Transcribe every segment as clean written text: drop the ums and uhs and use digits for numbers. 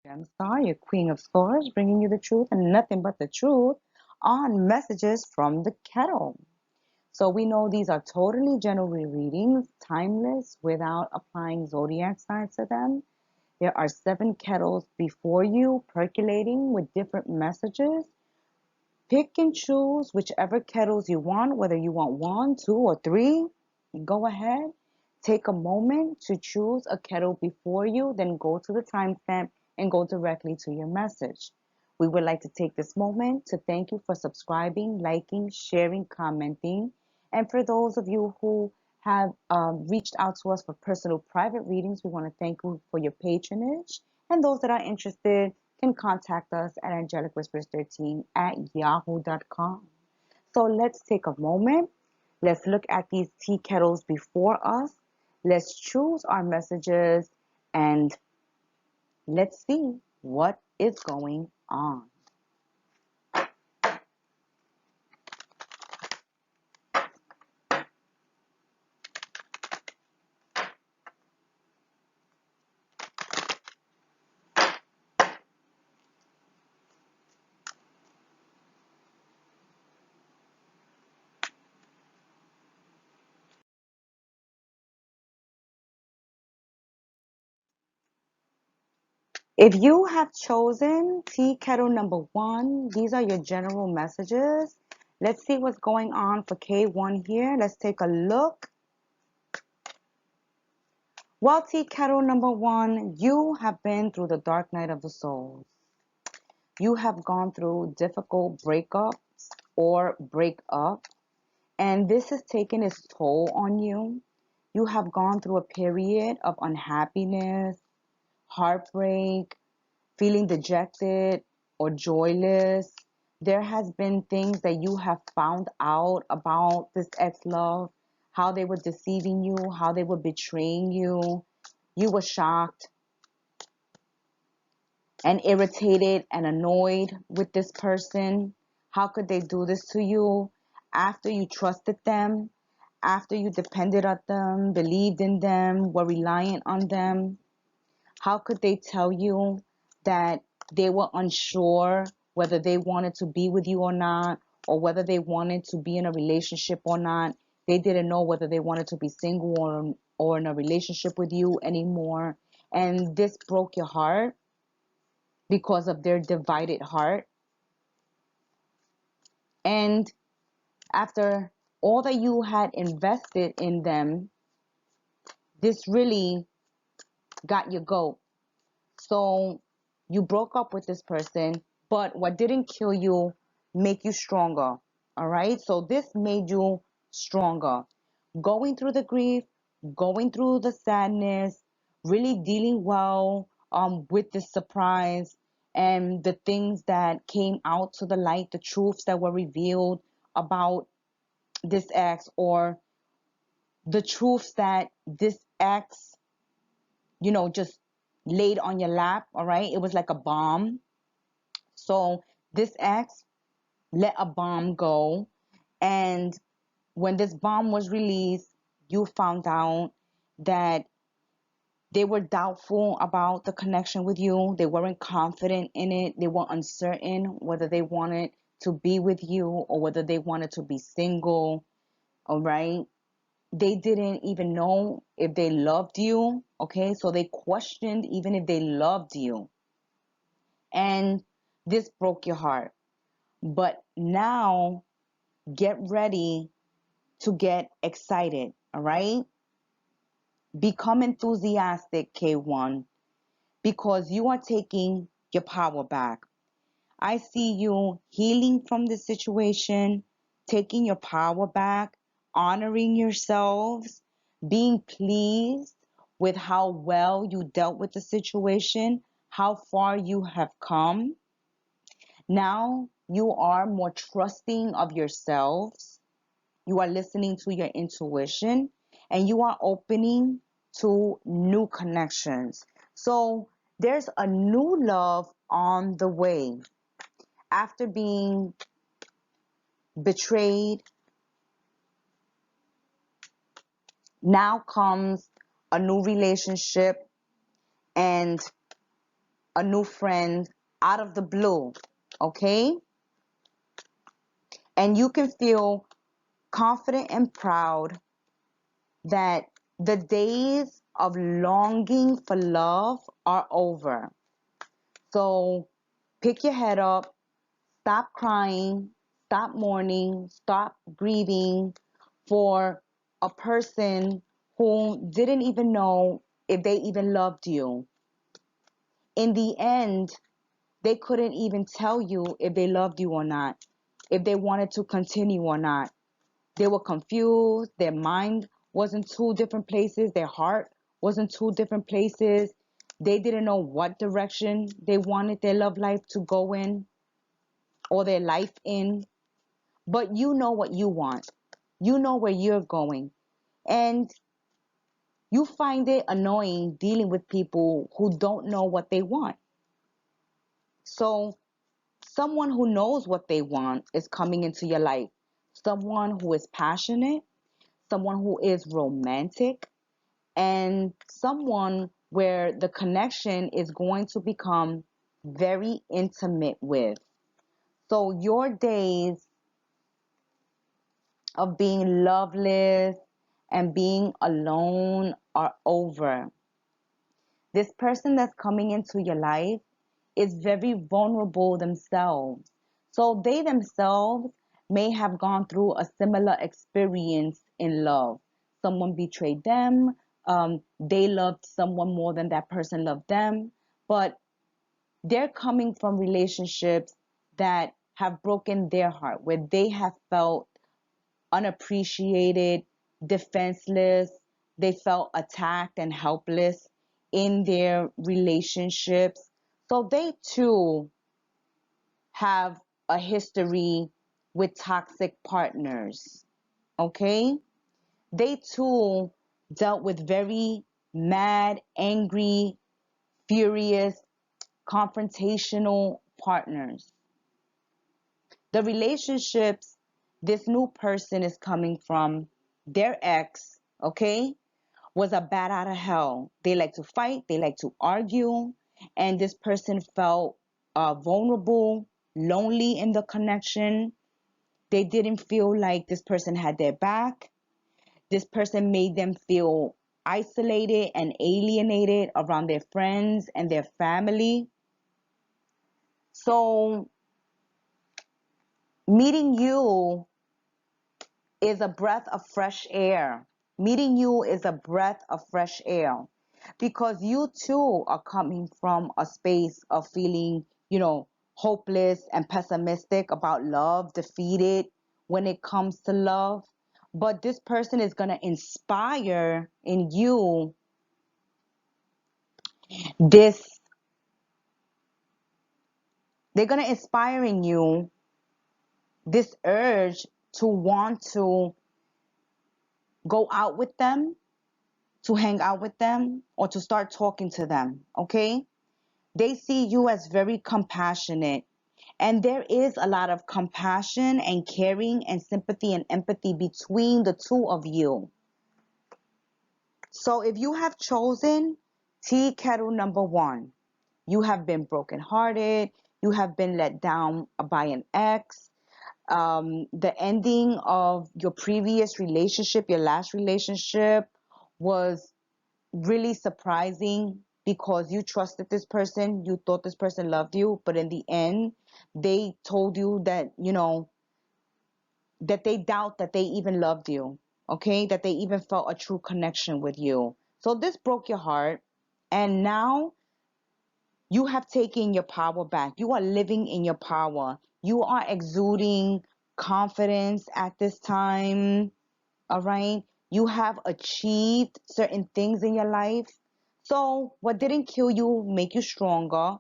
GEMSTAR, your Queen of Swords, bringing you the truth and nothing but the truth on messages from the Kettle. So we know these are totally general readings, timeless, without applying zodiac signs to them. There are 7 kettles before you, percolating with different messages. Pick and choose whichever kettles you want, whether you want 1, 2, or 3. Go ahead. Take a moment to choose a kettle before you, then go to the timestamp and go directly to your message. We would like to take this moment to thank you for subscribing, liking, sharing, commenting. And for those of you who have reached out to us for personal private readings, we want to thank you for your patronage. And those that are interested can contact us at angelicwhispers13@yahoo.com. So let's take a moment. Let's look at these tea kettles before us. Let's choose our messages and let's see what is going on. If you have chosen tea kettle number 1, these are your general messages. Let's see what's going on for K1 here. Let's take a look. Well, tea kettle number 1, you have been through the dark night of the soul. You have gone through difficult breakups or breakup, and this has taken its toll on you. You have gone through a period of unhappiness, heartbreak, feeling dejected or joyless. There has been things that you have found out about this ex-love, how they were deceiving you, how they were betraying you. You were shocked and irritated and annoyed with this person. How could they do this to you after you trusted them, after you depended on them, believed in them, were reliant on them? How could they tell you that they were unsure whether they wanted to be with you or not, or whether they wanted to be in a relationship or not? They didn't know whether they wanted to be single or in a relationship with you anymore. And this broke your heart because of their divided heart. And after all that you had invested in them, this really got your goat. So you broke up with this person, but what didn't kill you make you stronger. All right. So this made you stronger. Going through the grief, going through the sadness, really dealing well with the surprise and the things that came out to the light, the truths that were revealed about this ex, or the truths that this ex, just laid on your lap. All right. It was like a bomb. So this ex let a bomb go. And when this bomb was released, you found out that they were doubtful about the connection with you. They weren't confident in it. They were uncertain whether they wanted to be with you or whether they wanted to be single. All right. They didn't even know if they loved you. Okay. So they questioned even if they loved you. And this broke your heart. But now get ready to get excited. All right. Become enthusiastic, K1, because you are taking your power back. I see you healing from the situation, taking your power back, honoring yourselves, being pleased with how well you dealt with the situation, how far you have come. Now you are more trusting of yourselves. You are listening to your intuition and you are opening to new connections. So there's a new love on the way. After being betrayed, now comes a new relationship, and a new friend out of the blue, okay? And you can feel confident and proud that the days of longing for love are over. So pick your head up, stop crying, stop mourning, stop grieving for a person who didn't even know if they even loved you. In the end, they couldn't even tell you if they loved you or not, if they wanted to continue or not. They were confused. Their mind was in two different places. Their heart was in two different places. They didn't know what direction they wanted their love life to go in or their life in. But you know what you want. You know where you're going. And you find it annoying dealing with people who don't know what they want. So someone who knows what they want is coming into your life. Someone who is passionate, someone who is romantic, and someone where the connection is going to become very intimate with. So your days of being loveless and being alone are over. This person that's coming into your life is very vulnerable themselves. So they themselves may have gone through a similar experience in love. Someone betrayed them. They loved someone more than that person loved them. But they're coming from relationships that have broken their heart, where they have felt unappreciated, defenseless. They felt attacked and helpless in their relationships. So they too have a history with toxic partners. Okay? They too dealt with very mad, angry, furious, confrontational partners. The relationships this new person is coming from, their ex, okay, was a bat out of hell. They like to fight, they like to argue, and this person felt vulnerable, lonely in the connection. They didn't feel like this person had their back. This person made them feel isolated and alienated around their friends and their family. So meeting you is a breath of fresh air. Meeting you is a breath of fresh air because you too are coming from a space of feeling, hopeless and pessimistic about love, defeated when it comes to love. But this person is going to inspire in you this, they're going to inspire in you this urge to want to go out with them, to hang out with them, or to start talking to them, okay? They see you as very compassionate. And there is a lot of compassion and caring and sympathy and empathy between the two of you. So if you have chosen tea kettle number 1, you have been brokenhearted, you have been let down by an ex, the ending of your previous relationship, your last relationship, was really surprising because you trusted this person, you thought this person loved you, but in the end, they told you that, that they doubt that they even loved you, okay? That they even felt a true connection with you. So this broke your heart, and now you have taken your power back. You are living in your power. You are exuding confidence at this time. All right. You have achieved certain things in your life. So what didn't kill you make you stronger.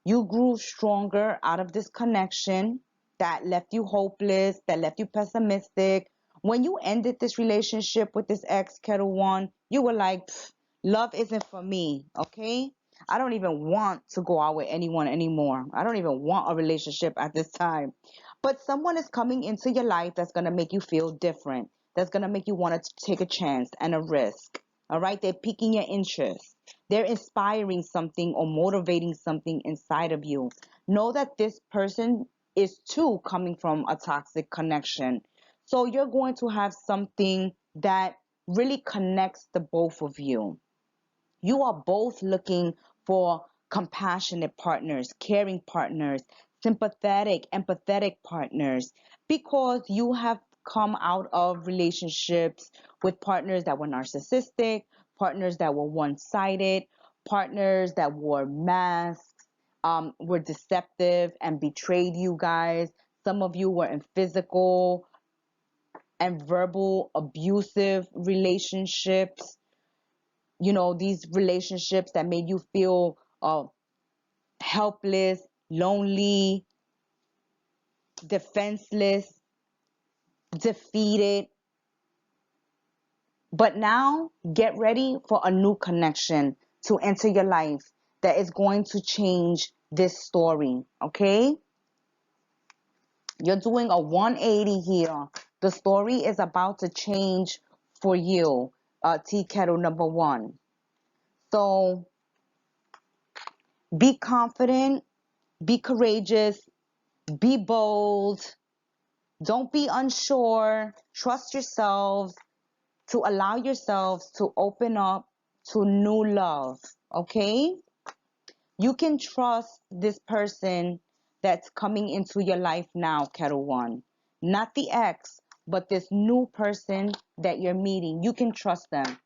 You grew stronger out of this connection that left you hopeless, that left you pessimistic. When you ended this relationship with this ex Kettle One, you were like, love isn't for me, okay? I don't even want to go out with anyone anymore. I don't even want a relationship at this time. But someone is coming into your life that's going to make you feel different, that's going to make you want to take a chance and a risk. All right? They're piquing your interest. They're inspiring something or motivating something inside of you. Know that this person is too coming from a toxic connection. So you're going to have something that really connects the both of you. You are both looking for compassionate partners, caring partners, sympathetic, empathetic partners, because you have come out of relationships with partners that were narcissistic, partners that were one-sided, partners that wore masks, were deceptive and betrayed you guys. Some of you were in physical and verbal abusive relationships. You know, these relationships that made you feel helpless, lonely, defenseless, defeated. But now get ready for a new connection to enter your life that is going to change this story, okay? You're doing a 180 here. The story is about to change for you, tea kettle number 1. So be confident, be courageous, be bold. Don't be unsure. Trust yourselves to allow yourselves to open up to new love. Okay? You can trust this person that's coming into your life now, Kettle One. Not the ex, but this new person that you're meeting. You can trust them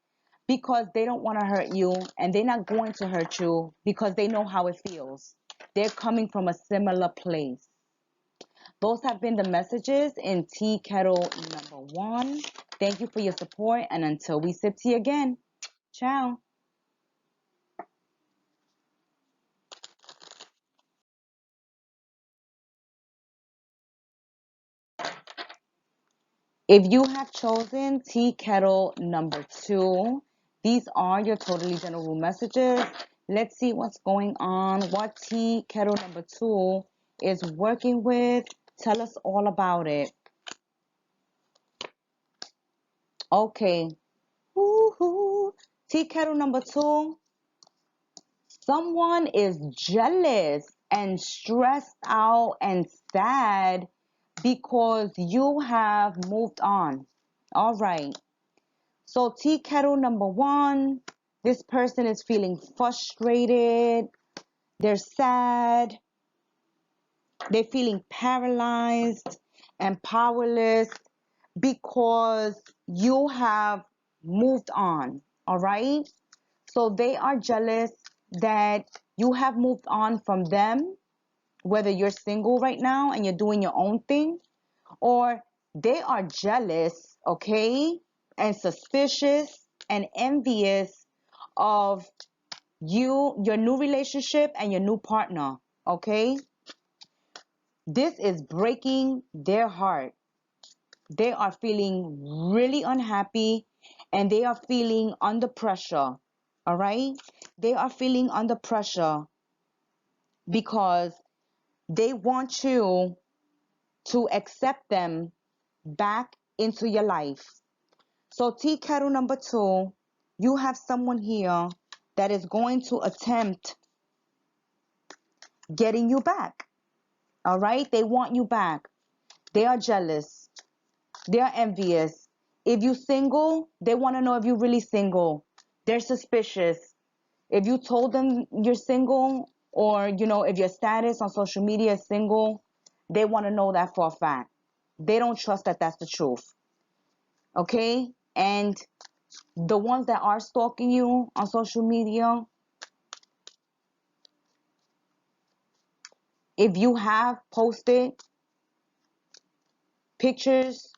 because they don't want to hurt you, and they're not going to hurt you because they know how it feels. They're coming from a similar place. Those have been the messages in Tea Kettle number 1. Thank you for your support, and until we sip tea again, ciao. If you have chosen Tea Kettle number 2, these are your totally general messages. Let's see what's going on, what Tea Kettle number 2 is working with. Tell us all about it. Okay. Woohoo. Tea Kettle number 2. Someone is jealous and stressed out and sad because you have moved on. All right. So tea kettle number 1, this person is feeling frustrated. They're sad. They're feeling paralyzed and powerless because you have moved on. All right. So they are jealous that you have moved on from them, whether you're single right now and you're doing your own thing, or they are jealous, okay, and suspicious and envious of you, your new relationship, and your new partner, okay? This is breaking their heart. They are feeling really unhappy and they are feeling under pressure, all right? They are feeling under pressure because they want you to accept them back into your life. So tea kettle number 2, you have someone here that is going to attempt getting you back. All right? They want you back. They are jealous. They are envious. If you're single, they want to know if you're really single. They're suspicious. If you told them you're single, or, you know, if your status on social media is single, they want to know that for a fact. They don't trust that that's the truth. Okay? And the ones that are stalking you on social media, if you have posted pictures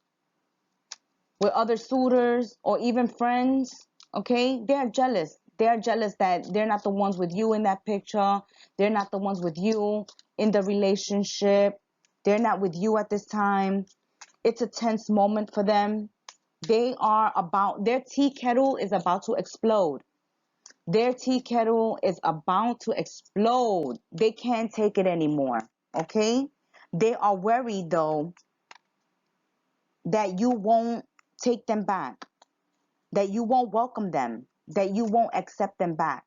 with other suitors or even friends, okay, they're jealous. They're jealous that they're not the ones with you in that picture. They're not the ones with you in the relationship. They're not with you at this time. It's a tense moment for them. Their tea kettle is about to explode. Their tea kettle is about to explode. They can't take it anymore, okay? They are worried, though, that you won't take them back, that you won't welcome them. that you won't accept them back.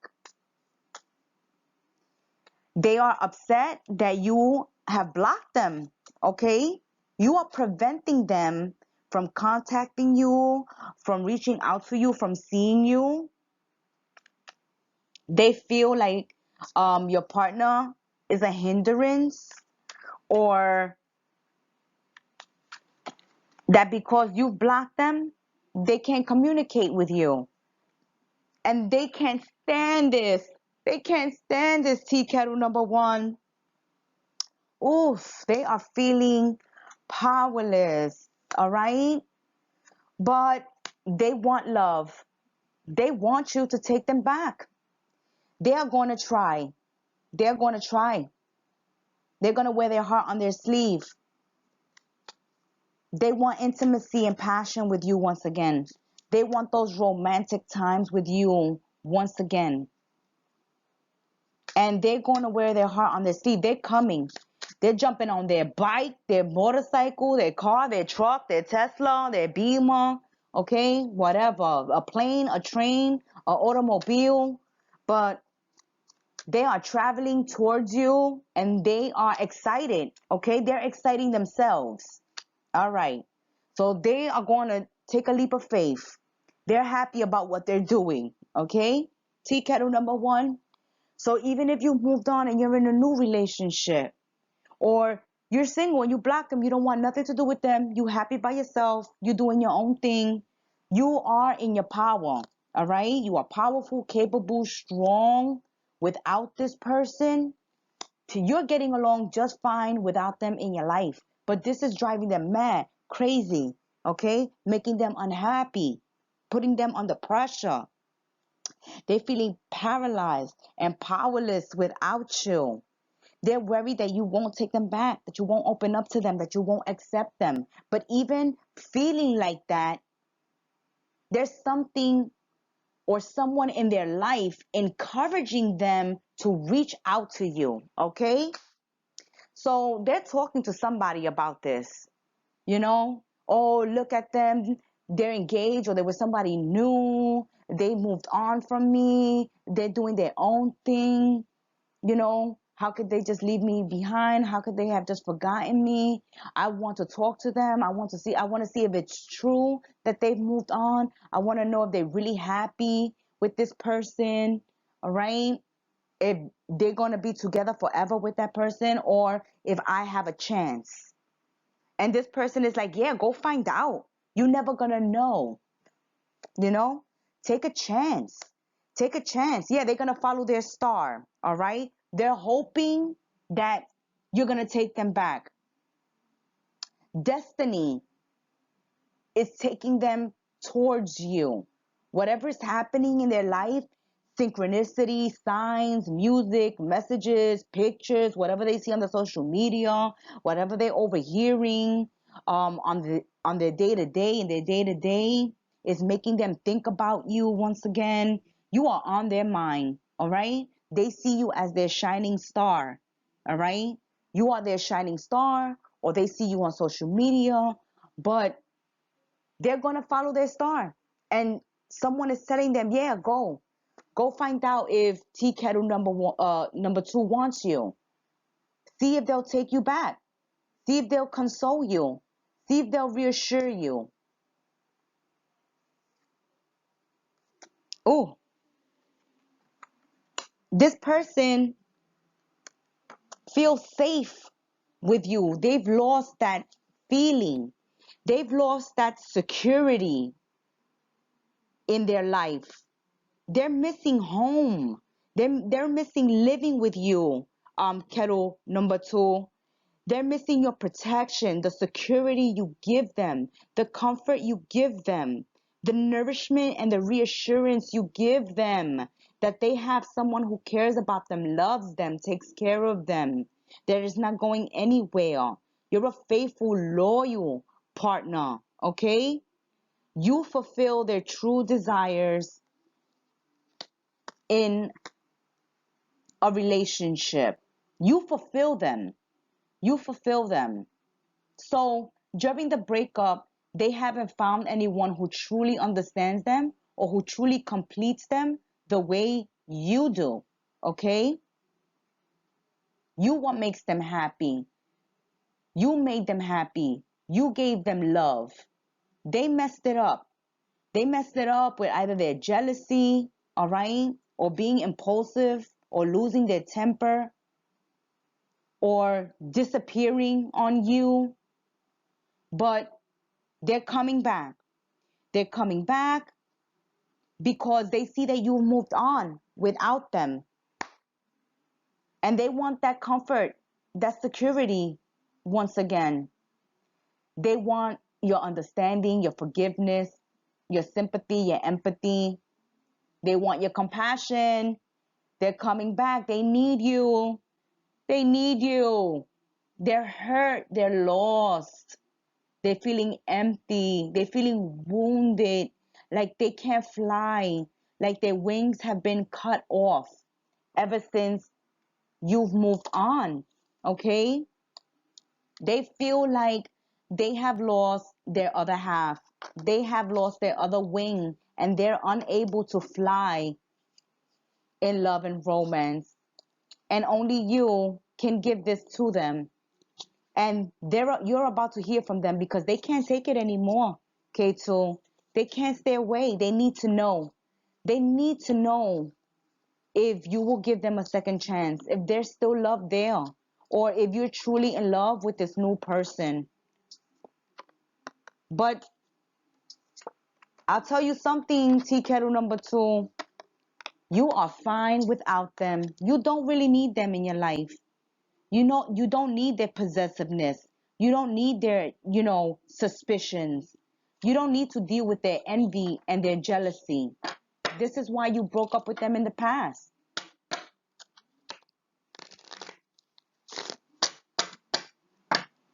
They are upset that you have blocked them, okay? You are preventing them from contacting you, from reaching out to you, from seeing you. They feel like your partner is a hindrance, or that because you've blocked them, they can't communicate with you. And they can't stand this. They can't stand this, tea kettle number one. Oof, they are feeling powerless, all right? But they want love. They want you to take them back. They are going to try. They're going to try. They're going to wear their heart on their sleeve. They want intimacy and passion with you once again. They want those romantic times with you once again. And they're going to wear their heart on their sleeve. They're coming. They're jumping on their bike, their motorcycle, their car, their truck, their Tesla, their Beamer, okay, whatever, a plane, a train, an automobile. But they are traveling towards you and they are excited, okay? They're exciting themselves. All right. So they are going to take a leap of faith. They're happy about what they're doing, okay? Tea kettle number one. So even if you moved on and you're in a new relationship, or you're single and you block them, you don't want nothing to do with them, you happy by yourself, you're doing your own thing, you are in your power, all right? You are powerful, capable, strong without this person. You're getting along just fine without them in your life. But this is driving them mad, crazy, okay? Making them unhappy, putting them under pressure. They're feeling paralyzed and powerless without you. They're worried that you won't take them back, that you won't open up to them, that you won't accept them. But even feeling like that, there's something or someone in their life encouraging them to reach out to you, okay? So they're talking to somebody about this, you know? Oh, look at them. They're engaged, or they were somebody new. They moved on from me. They're doing their own thing. You know, how could they just leave me behind? How could they have just forgotten me? I want to talk to them. I want to see if it's true that they've moved on. I want to know if they're really happy with this person. All right. If they're going to be together forever with that person, or if I have a chance. And this person is like, yeah, go find out. You're never going to know. You know, take a chance. Take a chance. Yeah, they're going to follow their star. All right. They're hoping that you're going to take them back. Destiny is taking them towards you. Whatever is happening in their life, synchronicity, signs, music, messages, pictures, whatever they see on the social media, whatever they're overhearing on their day to day, in their day to day, is making them think about you once again. You are on their mind, all right? They see you as their shining star, all right? You are their shining star, or they see you on social media, but they're going to follow their star. And someone is telling them, yeah, go find out if tea kettle number two wants you. See if they'll take you back. See if they'll console you. See if they'll reassure you. Oh, this person feels safe with you. They've lost that feeling. They've lost that security in their life. They're missing home. They're missing living with you, kettle number two. They're missing your protection, the security you give them, the comfort you give them, the nourishment and the reassurance you give them that they have someone who cares about them, loves them, takes care of them, that is not going anywhere. You're a faithful, loyal partner, okay? You fulfill their true desires in a relationship. You fulfill them. You fulfill them. So during the breakup, they haven't found anyone who truly understands them or who truly completes them the way you do, okay? You what makes them happy. You made them happy. You gave them love. They messed it up. They messed it up with either their jealousy, all right, or being impulsive, or losing their temper, or disappearing on you. But they're coming back. They're coming back because they see that you've moved on without them. And they want that comfort, that security once again. They want your understanding, your forgiveness, your sympathy, your empathy. They want your compassion. They're coming back. They need you. They need you. They're hurt. They're lost. They're feeling empty. They're feeling wounded, like they can't fly, like their wings have been cut off ever since you've moved on, okay? They feel like they have lost their other half. They have lost their other wing, and they're unable to fly in love and romance. And only you can give this to them. And you're about to hear from them because they can't take it anymore, K2. They can't stay away. They need to know. They need to know if you will give them a second chance, if there's still love there, or if you're truly in love with this new person. But I'll tell you something, tea kettle number 2. You are fine without them. You don't really need them in your life. You know, you don't need their possessiveness. You don't need their, suspicions. You don't need to deal with their envy and their jealousy. This is why you broke up with them in the past.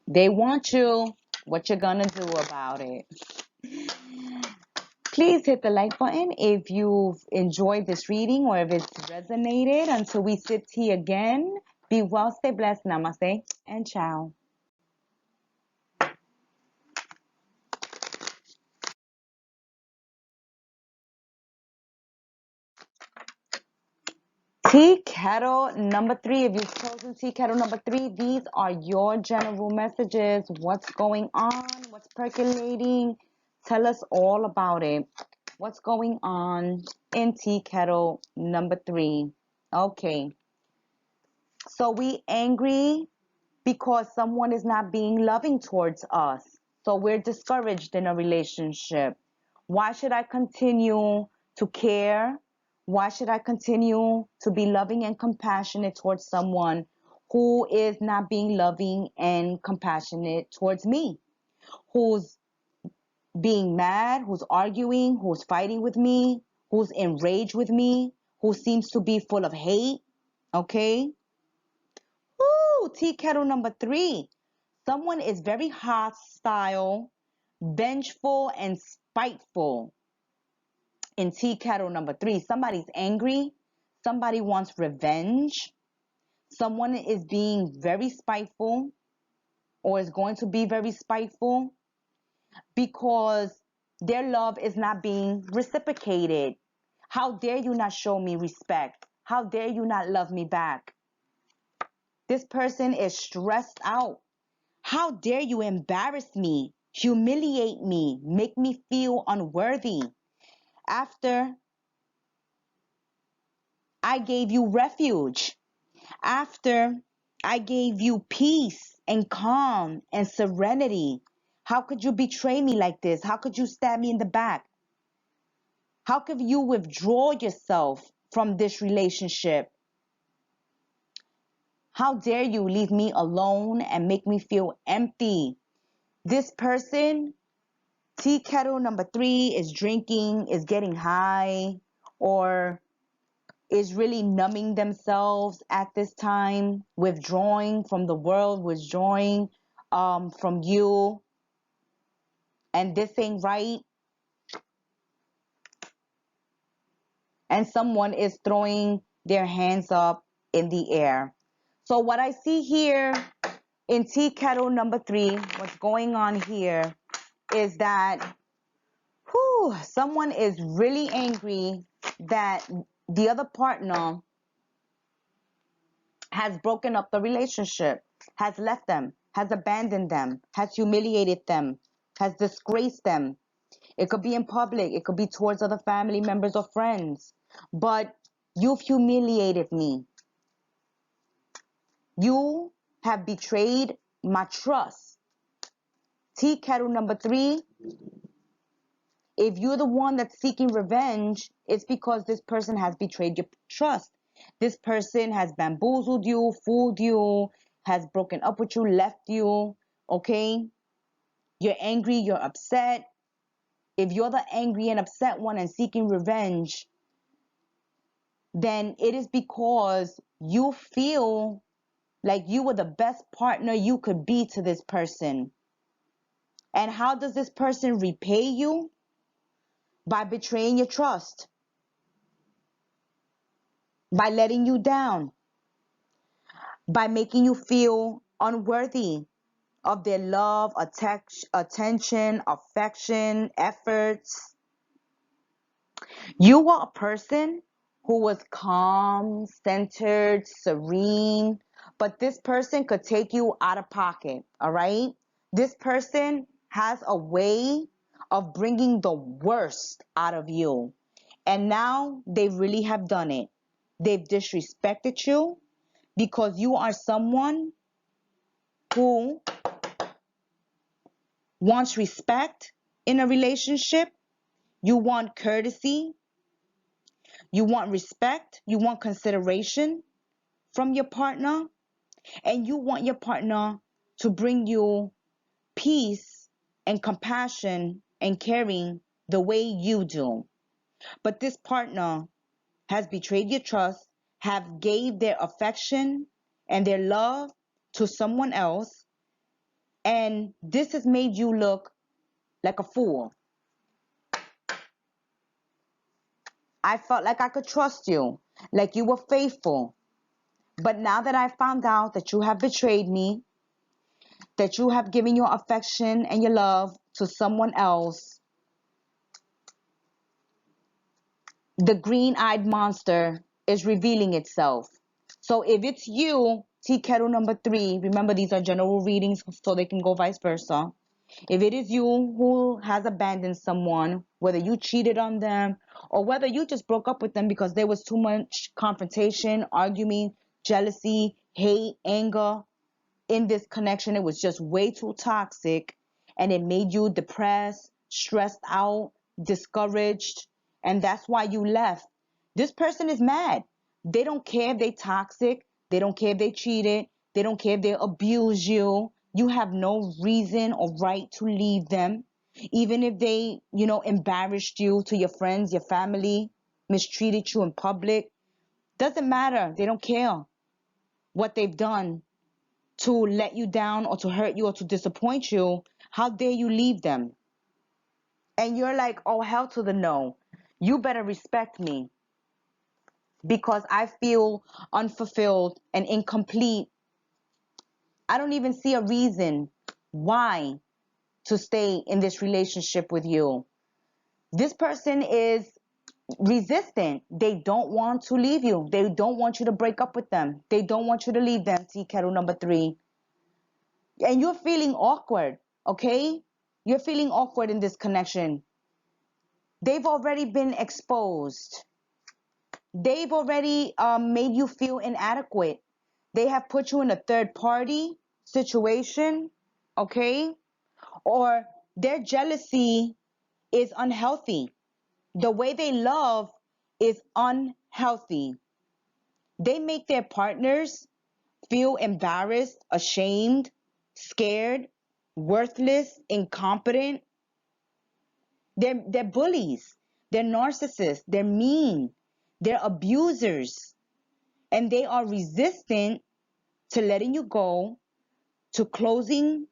They want you. What you gonna do about it? Please hit the like button if you've enjoyed this reading or if it's resonated. Until we sip tea again, be well, stay blessed, namaste, and ciao. Tea kettle number 3. If you've chosen tea kettle number 3, these are your general messages. What's going on? What's percolating? Tell us all about it. What's going on in tea kettle number 3? Okay. So we angry because someone is not being loving towards us. So we're discouraged in a relationship. Why should I continue to care? Why should I continue to be loving and compassionate towards someone who is not being loving and compassionate towards me? Who's being mad, who's arguing, who's fighting with me, who's enraged with me, who seems to be full of hate, okay? Ooh, tea kettle number 3. Someone is very hostile, vengeful, and spiteful. In tea kettle number 3, somebody's angry. Somebody wants revenge. Someone is being very spiteful or is going to be very spiteful because their love is not being reciprocated. How dare you not show me respect? How dare you not love me back? This person is stressed out. How dare you embarrass me, humiliate me, make me feel unworthy after I gave you refuge, after I gave you peace and calm and serenity? How could you betray me like this? How could you stab me in the back? How could you withdraw yourself from this relationship? How dare you leave me alone and make me feel empty? This person, tea kettle number 3, is drinking, is getting high, or is really numbing themselves at this time, withdrawing from the world, withdrawing from you, and this ain't right. And someone is throwing their hands up in the air. So what I see here in tea kettle number 3, what's going on here is that Whew, someone is really angry that the other partner has broken up the relationship, has left them, has abandoned them, has humiliated them, has disgraced them. It could be in public, it could be towards other family members or friends. But you've humiliated me. You have betrayed my trust. Tea kettle number 3. If you're the one that's seeking revenge, it's because this person has betrayed your trust. This person has bamboozled you, fooled you, has broken up with you, left you, okay? You're angry, you're upset. If you're the angry and upset one and seeking revenge, then it is because you feel like you were the best partner you could be to this person. And how does this person repay you? By betraying your trust, by letting you down, by making you feel unworthy of their love, attention, affection, efforts. You were a person who was calm, centered, serene, but this person could take you out of pocket, all right? This person has a way of bringing the worst out of you. And now they really have done it. They've disrespected you because you are someone who wants respect in a relationship. You want courtesy. You want respect. You want consideration from your partner. And you want your partner to bring you peace and compassion and caring the way you do. But this partner has betrayed your trust, have gave their affection and their love to someone else, and this has made you look like a fool. I felt like I could trust you, like you were faithful. But now that I found out that you have betrayed me, that you have given your affection and your love to someone else, the green-eyed monster is revealing itself. So if it's you, tea kettle number 3, remember these are general readings so they can go vice versa. If it is you who has abandoned someone, whether you cheated on them or whether you just broke up with them because there was too much confrontation, arguing, jealousy, hate, anger in this connection, it was just way too toxic and it made you depressed, stressed out, discouraged, and that's why you left. This person is mad. They don't care if they toxic. They don't care if they cheated. They don't care if they abuse you. You have no reason or right to leave them. Even if they, embarrassed you to your friends, your family, mistreated you in public. Doesn't matter. They don't care what they've done to let you down or to hurt you or to disappoint you. How dare you leave them? And you're like, oh, hell to the no. You better respect me because I feel unfulfilled and incomplete. I don't even see a reason why to stay in this relationship with you. This person is resistant. They don't want to leave you. They don't want you to break up with them. They don't want you to leave them, tea kettle number 3. And you're feeling awkward, okay? You're feeling awkward in this connection. They've already been exposed. They've already made you feel inadequate. They have put you in a third party situation, okay? Or their jealousy is unhealthy. The way they love is unhealthy. They make their partners feel embarrassed, ashamed, scared, worthless, incompetent. They're bullies. They're narcissists. They're mean. They're abusers. And they are resistant to letting you go, to closing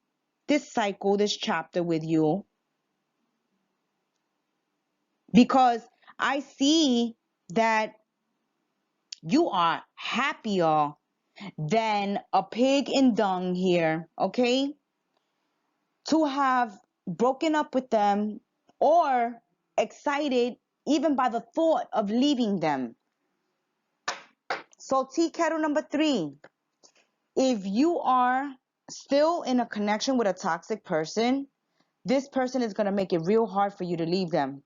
this cycle, this chapter with you. Because I see that you are happier than a pig in dung here, okay? To have broken up with them or excited even by the thought of leaving them. So tea kettle number 3, if you are still in a connection with a toxic person, this person is going to make it real hard for you to leave them.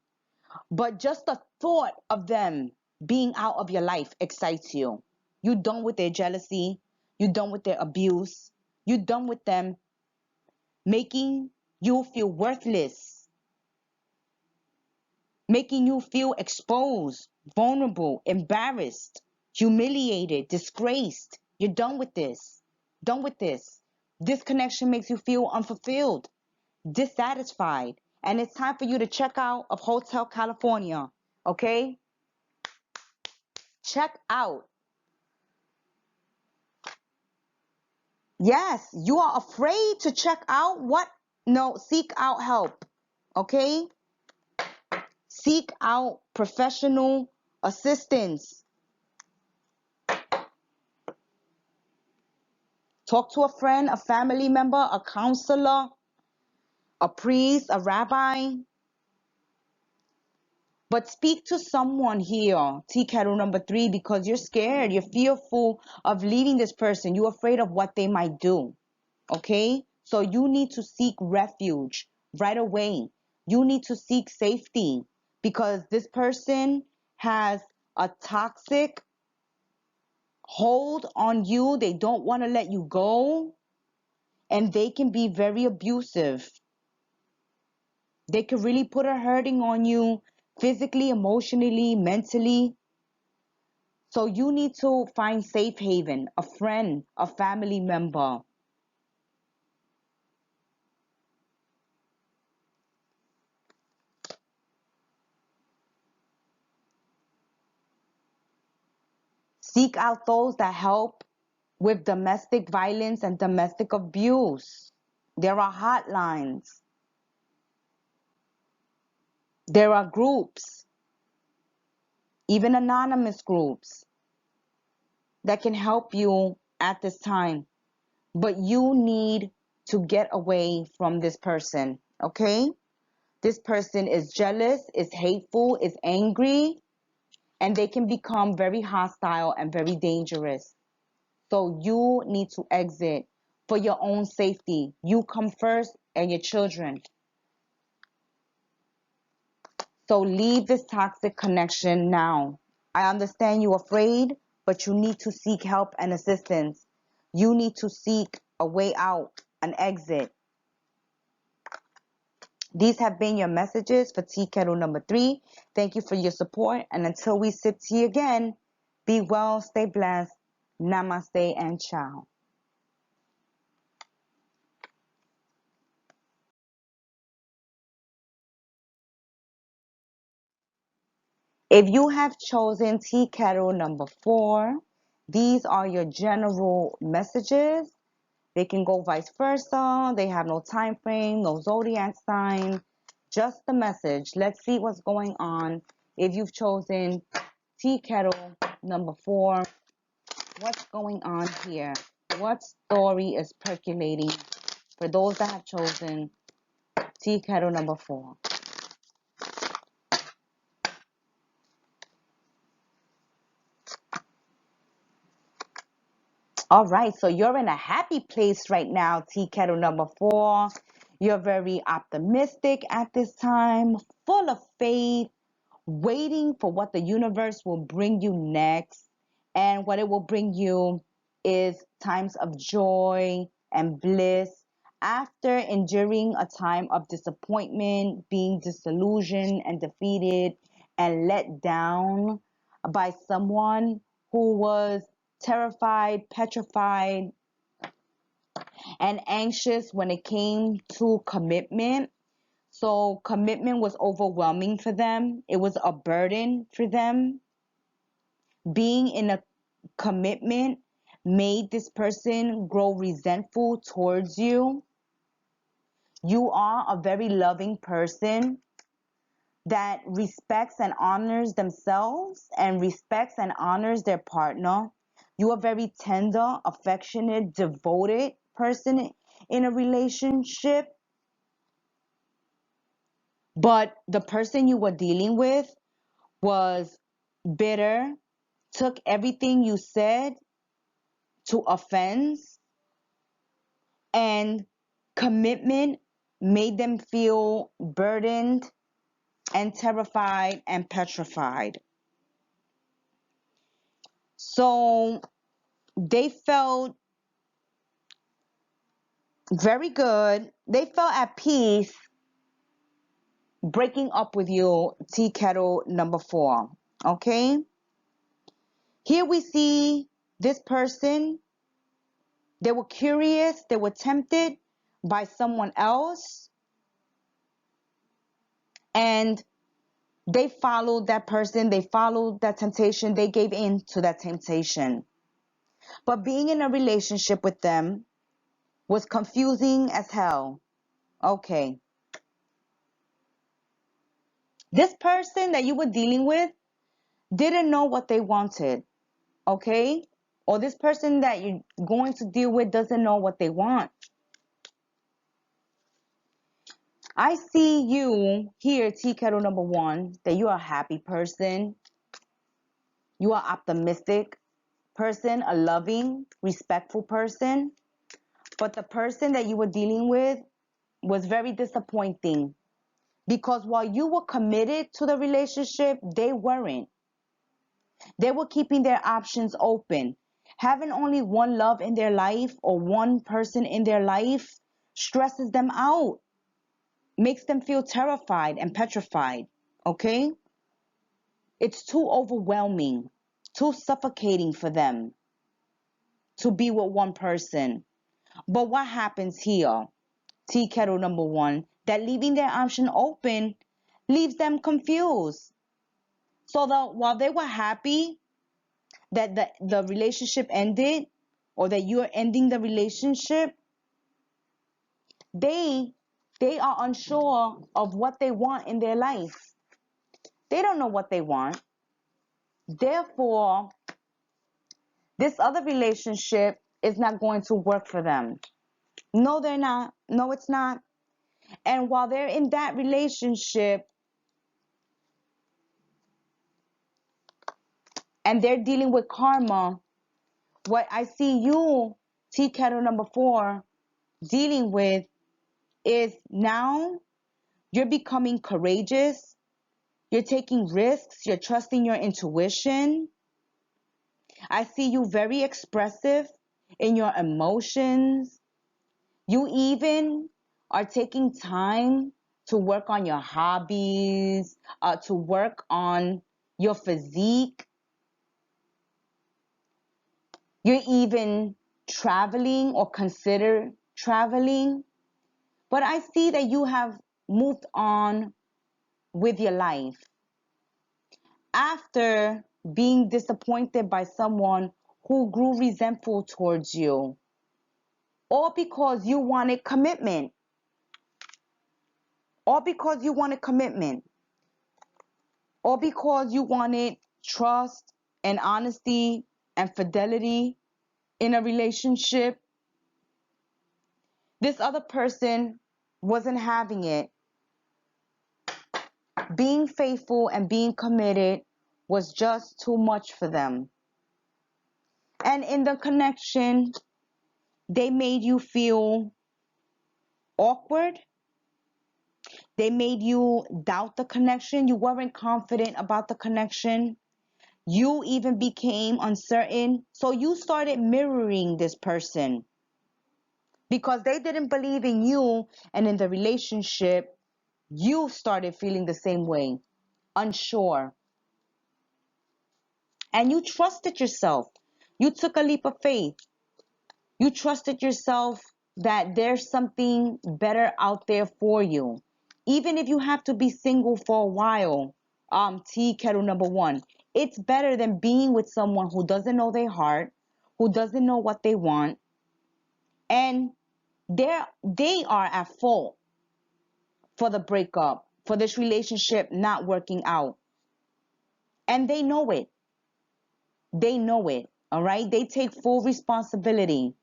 But just the thought of them being out of your life excites you. You're done with their jealousy. You're done with their abuse. You're done with them making you feel worthless, making you feel exposed, vulnerable, embarrassed, humiliated, disgraced. You're done with this. Done with this. This connection makes you feel unfulfilled, dissatisfied, and it's time for you to check out of Hotel California. Okay? Check out. Yes, you are afraid to check out what? No, seek out help. Okay? Seek out professional assistance. Talk to a friend, a family member, a counselor, a priest, a rabbi. But speak to someone here, tea kettle number 3, because you're scared. You're fearful of leaving this person. You're afraid of what they might do. Okay? So you need to seek refuge right away. You need to seek safety because this person has a toxic hold on you. They don't want to let you go, and they can be very abusive. They can really put a hurting on you physically, emotionally, mentally. So you need to find safe haven, a friend, a family member. Seek out those that help with domestic violence and domestic abuse. There are hotlines. There are groups, even anonymous groups, that can help you at this time. But you need to get away from this person, okay? This person is jealous, is hateful, is angry, and they can become very hostile and very dangerous. So you need to exit for your own safety. You come first and your children. So leave this toxic connection now. I understand you're afraid, but you need to seek help and assistance. You need to seek a way out, an exit. These have been your messages for tea kettle number 3. Thank you for your support. And until we sip tea again, be well, stay blessed. Namaste and ciao. If you have chosen tea kettle number 4, these are your general messages. They can go vice versa. They have no time frame, no zodiac sign, just the message. Let's see what's going on. If you've chosen tea kettle number 4, what's going on here? What story is percolating for those that have chosen tea kettle number 4? All right, so you're in a happy place right now, tea kettle number 4. You're very optimistic at this time, full of faith, waiting for what the universe will bring you next. And what it will bring you is times of joy and bliss after enduring a time of disappointment, being disillusioned and defeated and let down by someone who was terrified, petrified, and anxious when it came to commitment. So commitment was overwhelming for them. It was a burden for them. Being in a commitment made this person grow resentful towards you. You are a very loving person that respects and honors themselves and respects and honors their partner. You are a very tender, affectionate, devoted person in a relationship. But the person you were dealing with was bitter, took everything you said to offense, and commitment made them feel burdened and terrified and petrified. So they felt very good. They felt at peace breaking up with you, tea kettle number 4. Okay? Here we see this person. They were curious. They were tempted by someone else. And they followed that person. They followed that temptation. They gave in to that temptation. But being in a relationship with them was confusing as hell. Okay. This person that you were dealing with didn't know what they wanted. Okay? Or this person that you're going to deal with doesn't know what they want. I see you here, tea kettle number 1, that you are a happy person. You are optimistic person, a loving, respectful person. But the person that you were dealing with was very disappointing. Because while you were committed to the relationship, they weren't. They were keeping their options open. Having only one love in their life or one person in their life stresses them out, makes them feel terrified and petrified. Okay? It's too overwhelming, too suffocating for them to be with one person. But what happens here? Tea kettle number 1, that leaving their option open leaves them confused. So while they were happy that the relationship ended, or that you're ending the relationship, they are unsure of what they want in their life. They don't know what they want. Therefore, this other relationship is not going to work for them. No, they're not. No, it's not. And while they're in that relationship and they're dealing with karma, what I see you, tea kettle number 4, dealing with is now you're becoming courageous. You're taking risks. You're trusting your intuition. I see you very expressive in your emotions. You even are taking time to work on your hobbies, to work on your physique. You're even traveling or consider traveling. But I see that you have moved on with your life after being disappointed by someone who grew resentful towards you, or because you wanted commitment, or because you wanted commitment, or because you wanted trust and honesty and fidelity in a relationship. This other person wasn't having it. Being faithful and being committed was just too much for them. And in the connection, they made you feel awkward. They made you doubt the connection. You weren't confident about the connection. You even became uncertain. So you started mirroring this person because they didn't believe in you, and in the relationship, you started feeling the same way, unsure. And you trusted yourself. You took a leap of faith. You trusted yourself that there's something better out there for you. Even if you have to be single for a while, tea kettle number 1, it's better than being with someone who doesn't know their heart, who doesn't know what they want, and they are at fault for the breakup, for this relationship not working out. And they know it. They know it. All right? They take full responsibility.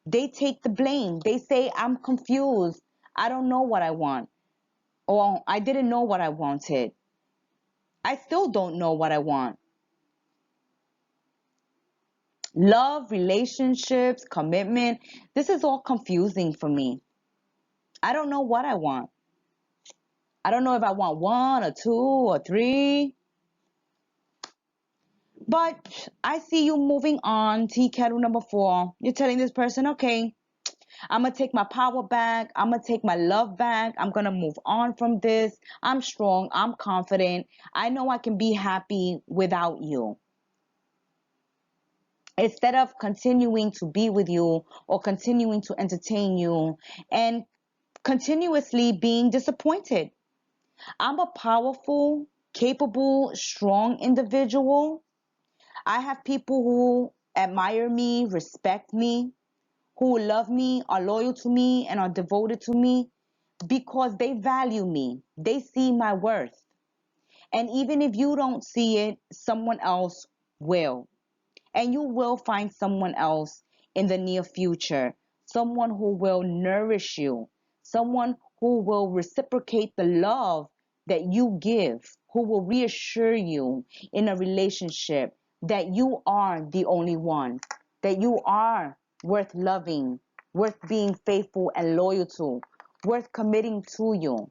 They take the blame. They say, I'm confused. I don't know what I want. Or I didn't know what I wanted. I still don't know what I want. Love, relationships, commitment, this is all confusing for me. I don't know what I want. I don't know if I want one or two or three. But I see you moving on. Tea kettle number 4. You're telling this person, okay, I'm going to take my power back. I'm going to take my love back. I'm going to move on from this. I'm strong. I'm confident. I know I can be happy without you. Instead of continuing to be with you or continuing to entertain you and continuously being disappointed. I'm a powerful, capable, strong individual. I have people who admire me, respect me, who love me, are loyal to me, and are devoted to me because they value me. They see my worth. And even if you don't see it, someone else will. And you will find someone else in the near future, someone who will nourish you, someone who will reciprocate the love that you give, who will reassure you in a relationship that you are the only one, that you are worth loving, worth being faithful and loyal to, worth committing to you.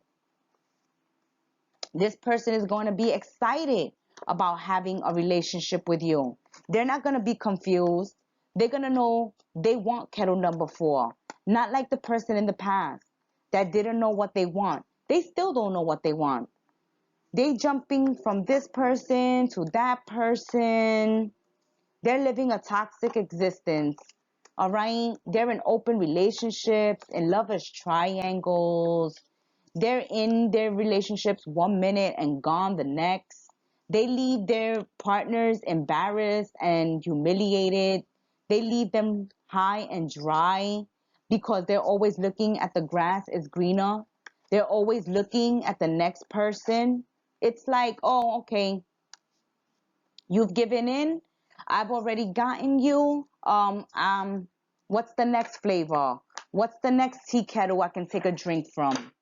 This person is going to be excited about having a relationship with you. They're not going to be confused. They're going to know they want kettle number 4. Not like the person in the past that didn't know what they want. They still don't know what they want. They jumping from this person to that person. They're living a toxic existence. All right? They're in open relationships, in lovers triangles. They're in their relationships 1 minute and gone the next. They leave their partners embarrassed and humiliated. They leave them high and dry because they're always looking at the grass is greener. They're always looking at the next person. It's like, oh, okay, you've given in. I've already gotten you. What's the next flavor? What's the next tea kettle I can take a drink from?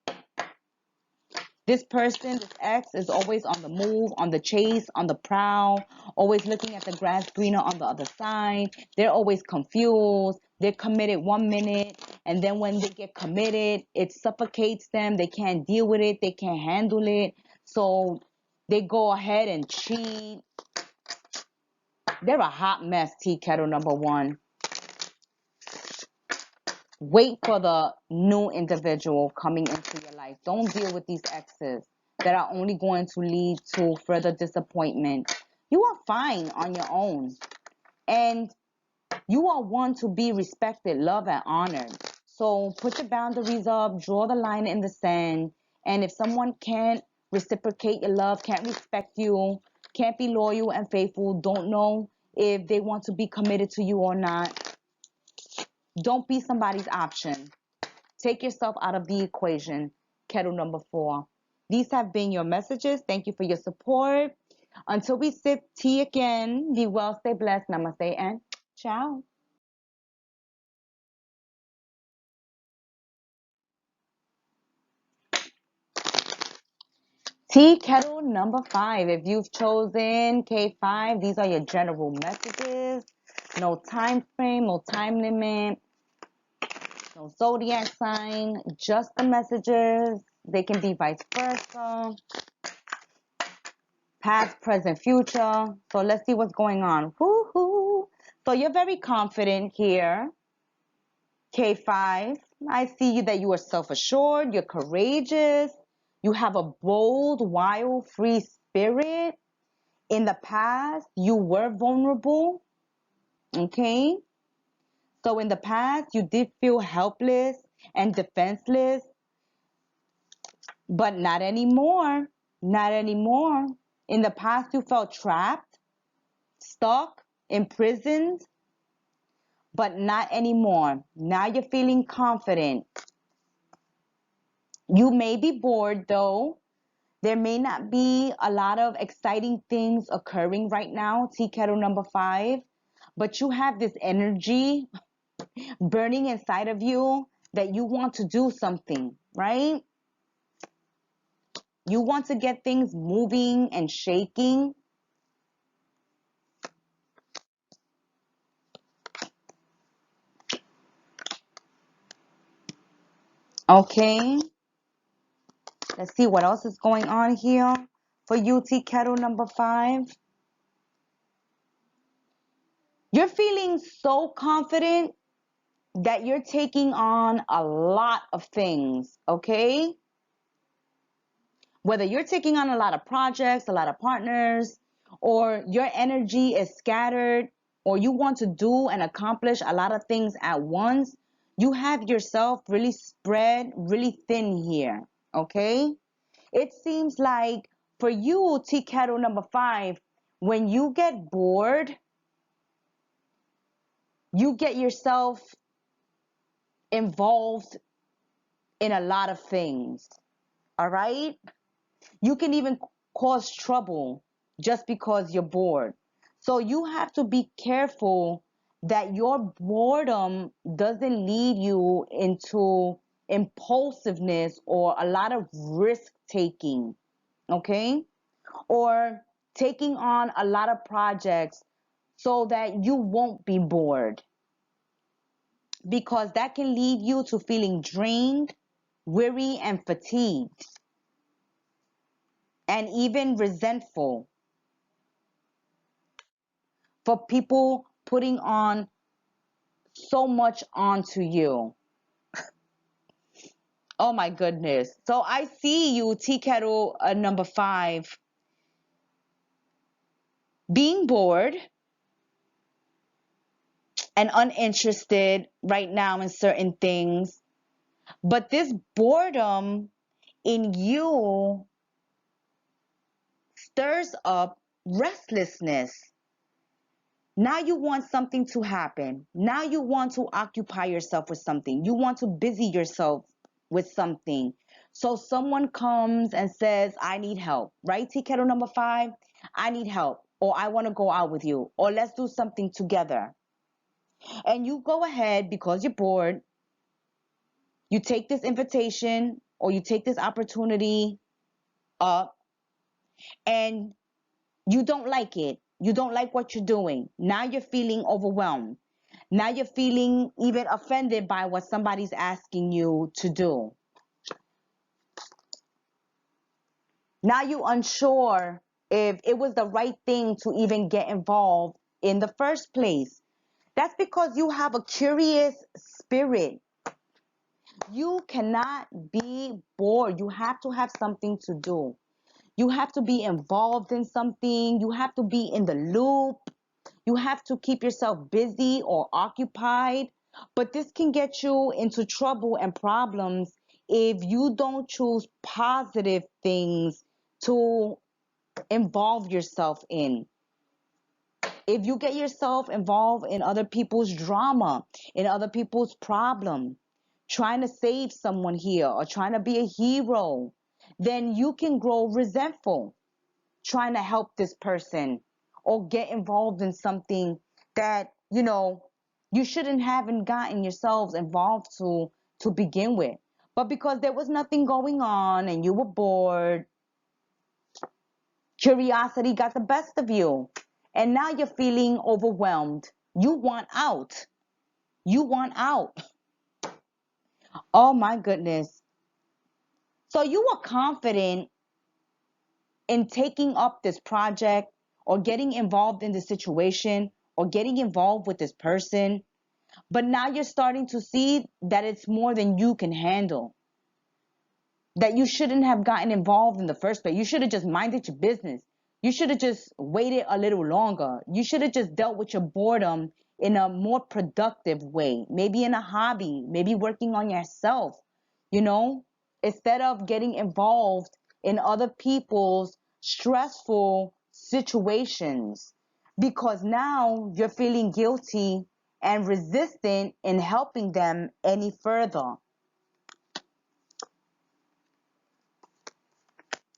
This person, this ex, is always on the move, on the chase, on the prowl, always looking at the grass greener on the other side. They're always confused. They're committed 1 minute, and then when they get committed, it suffocates them. They can't deal with it. They can't handle it. So they go ahead and cheat. They're a hot mess, tea kettle number 1. Wait for the new individual coming into your life. Don't deal with these exes that are only going to lead to further disappointment. You are fine on your own. And you are one to be respected, loved, and honored. So put your boundaries up, draw the line in the sand. And if someone can't reciprocate your love, can't respect you, can't be loyal and faithful, don't know if they want to be committed to you or not, don't be somebody's option. Take yourself out of the equation. Kettle number 4. These have been your messages. Thank you for your support. Until we sip tea again, be well, stay blessed. Namaste and ciao. Tea kettle number 5. If you've chosen K5, these are your general messages. No time frame, no time limit, no zodiac sign, just the messages. They can be vice versa. Past, present, future. So let's see what's going on. Woohoo! So you're very confident here. K5. I see you that you are self-assured, you're courageous, you have a bold, wild, free spirit. In the past, you were vulnerable. Okay? So in the past, you did feel helpless and defenseless, but not anymore. Not anymore. In the past, you felt trapped, stuck, imprisoned, but not anymore. Now you're feeling confident. You may be bored though. There may not be a lot of exciting things occurring right now, tea kettle number 5, but you have this energy burning inside of you that you want to do something, right? You want to get things moving and shaking. Okay. Let's see what else is going on here for UT Kettle number 5. You're feeling so confident that you're taking on a lot of things, okay? Whether you're taking on a lot of projects, a lot of partners, or your energy is scattered, or you want to do and accomplish a lot of things at once, you have yourself really spread, really thin here, okay? It seems like for you, Tea Kettle number 5, when you get bored, you get yourself involved in a lot of things, all right? You can even cause trouble just because you're bored. So you have to be careful that your boredom doesn't lead you into impulsiveness or a lot of risk taking, okay? Or taking on a lot of projects so that you won't be bored, because that can lead you to feeling drained, weary, and fatigued, and even resentful for people putting on so much onto you. Oh my goodness. So I see you, Tea Kettle number 5, being bored and uninterested right now in certain things. But this boredom in you stirs up restlessness. Now you want something to happen. Now you want to occupy yourself with something. You want to busy yourself with something. So someone comes and says, I need help, right? Tea Kettle number 5, I need help, or I want to go out with you, or let's do something together. And you go ahead because you're bored. You take this invitation or you take this opportunity up, and you don't like it. You don't like what you're doing. Now you're feeling overwhelmed. Now you're feeling even offended by what somebody's asking you to do. Now you're unsure if it was the right thing to even get involved in the first place. That's because you have a curious spirit. You cannot be bored. You have to have something to do. You have to be involved in something. You have to be in the loop. You have to keep yourself busy or occupied. But this can get you into trouble and problems if you don't choose positive things to involve yourself in. If you get yourself involved in other people's drama, in other people's problem, trying to save someone here or trying to be a hero, then you can grow resentful trying to help this person or get involved in something that, you shouldn't have gotten yourselves involved to begin with. But because there was nothing going on and you were bored, curiosity got the best of you. And now you're feeling overwhelmed. You want out. You want out. Oh my goodness. So you were confident in taking up this project or getting involved in the situation or getting involved with this person, but now you're starting to see that it's more than you can handle, that you shouldn't have gotten involved in the first place. You should have just minded your business. You should have just waited a little longer. You should have just dealt with your boredom in a more productive way, maybe in a hobby, maybe working on yourself, you know, instead of getting involved in other people's stressful situations, because now you're feeling guilty and resistant in helping them any further.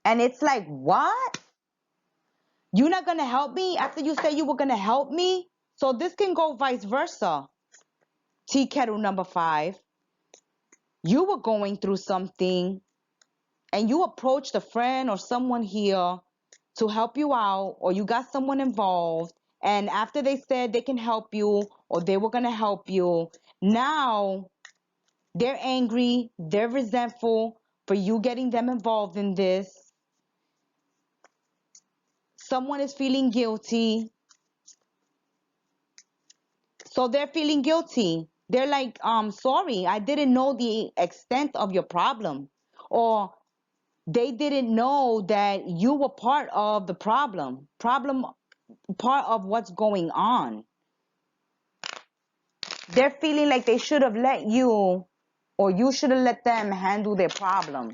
And it's like, what? You're not going to help me after you said you were going to help me? So this can go vice versa. Tea Kettle number 5. You were going through something and you approached a friend or someone here to help you out, or you got someone involved, and after they said they can help you or they were going to help you, now they're angry, they're resentful for you getting them involved in this. Someone is feeling guilty. So they're feeling guilty. They're like, sorry, I didn't know the extent of your problem. Or they didn't know that you were part of the problem, part of what's going on. They're feeling like they should have let you, or you should have let them handle their problem,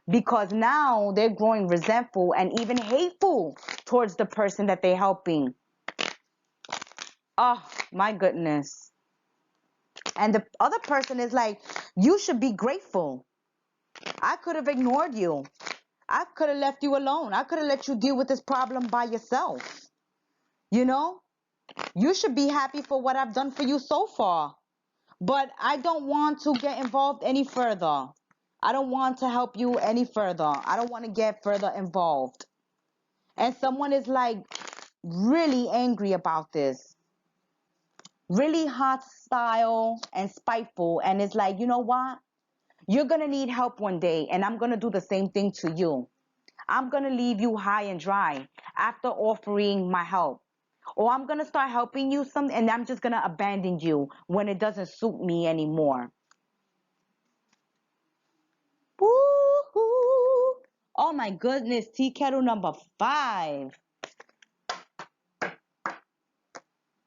because now they're growing resentful and even hateful towards the person that they're helping. Oh my goodness. And the other person is like, you should be grateful. I could have ignored you. I could have left you alone. I could have let you deal with this problem by yourself. You know, you should be happy for what I've done for you so far. But I don't want to get involved any further. I don't want to help you any further. I don't want to get further involved. And someone is like really angry about this, really hostile and spiteful. And it's like, you know what? You're going to need help one day, and I'm going to do the same thing to you. I'm going to leave you high and dry after offering my help. Or I'm going to start helping you and I'm just going to abandon you when it doesn't suit me anymore. Woo-hoo. Oh my goodness, tea kettle number 5.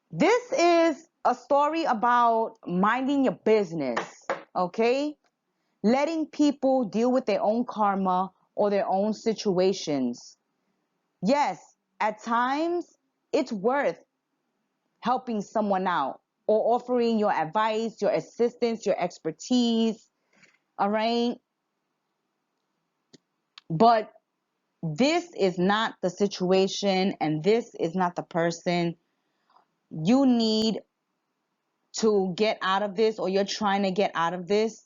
This is a story about minding your business, okay? Letting people deal with their own karma or their own situations. Yes, at times it's worth helping someone out or offering your advice, your assistance, your expertise, all right? But this is not the situation, and this is not the person. You need to get out of this, or you're trying to get out of this.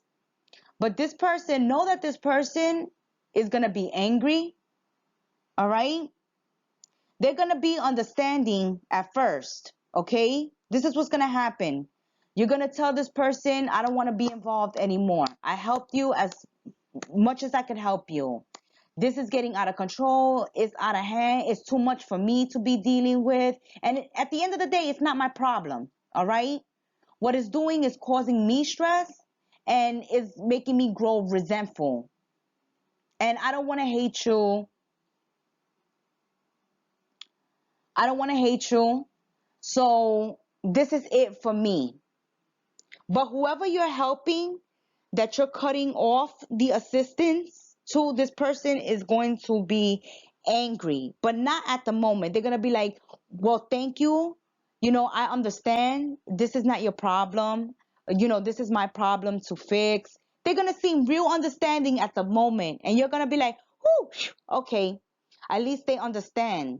But this person, know that this person is going to be angry, all right? They're going to be understanding at first, okay? This is what's going to happen. You're going to tell this person, I don't want to be involved anymore. I helped you as much as I could help you. This is getting out of control. It's out of hand. It's too much for me to be dealing with. And at the end of the day, it's not my problem, all right? What it's doing is causing me stress and is making me grow resentful. And I don't want to hate you. I don't want to hate you. So this is it for me. But whoever you're helping, that you're cutting off the assistance to, this person is going to be angry, but not at the moment. They're going to be like, well, thank you. You know, I understand. This is not your problem. You know, this is my problem to fix. They're going to seem real understanding at the moment. And you're going to be like, whoo, okay, at least they understand.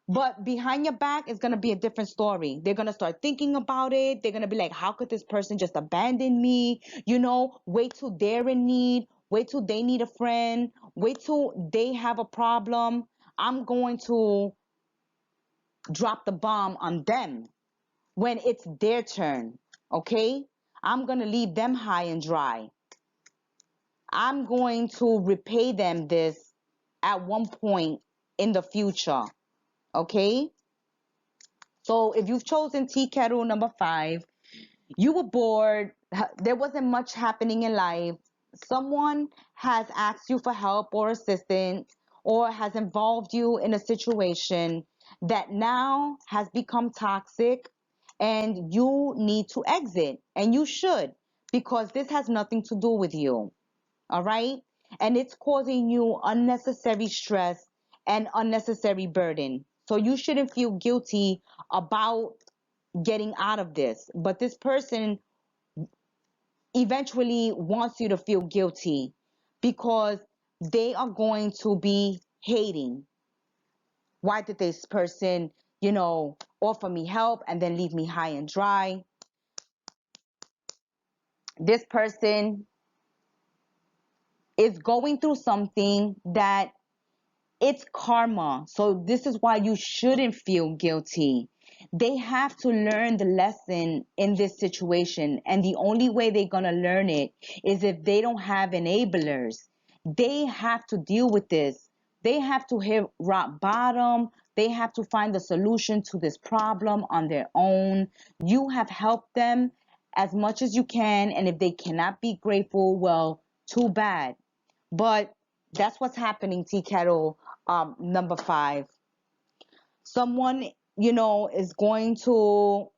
But behind your back is going to be a different story. They're going to start thinking about it. They're going to be like, how could this person just abandon me? You know, wait till they're in need. Wait till they need a friend. Wait till they have a problem. I'm going to drop the bomb on them when it's their turn. Okay? I'm going to leave them high and dry. I'm going to repay them this at one point in the future. Okay? So if you've chosen tea kettle number 5, you were bored, there wasn't much happening in life, someone has asked you for help or assistance, or has involved you in a situation that now has become toxic, and you need to exit, and you should, because this has nothing to do with you. All right? And it's causing you unnecessary stress and unnecessary burden. So you shouldn't feel guilty about getting out of this. But this person eventually wants you to feel guilty, because they are going to be hating. Why did this person, you know, offer me help and then leave me high and dry? This person is going through something that it's karma. So this is why you shouldn't feel guilty. They have to learn the lesson in this situation. And the only way they're going to learn it is if they don't have enablers. They have to deal with this. They have to hit rock bottom. They have to find the solution to this problem on their own. You have helped them as much as you can. And if they cannot be grateful, well, too bad. But that's what's happening, Tea Kettle. Number 5. Someone, is going to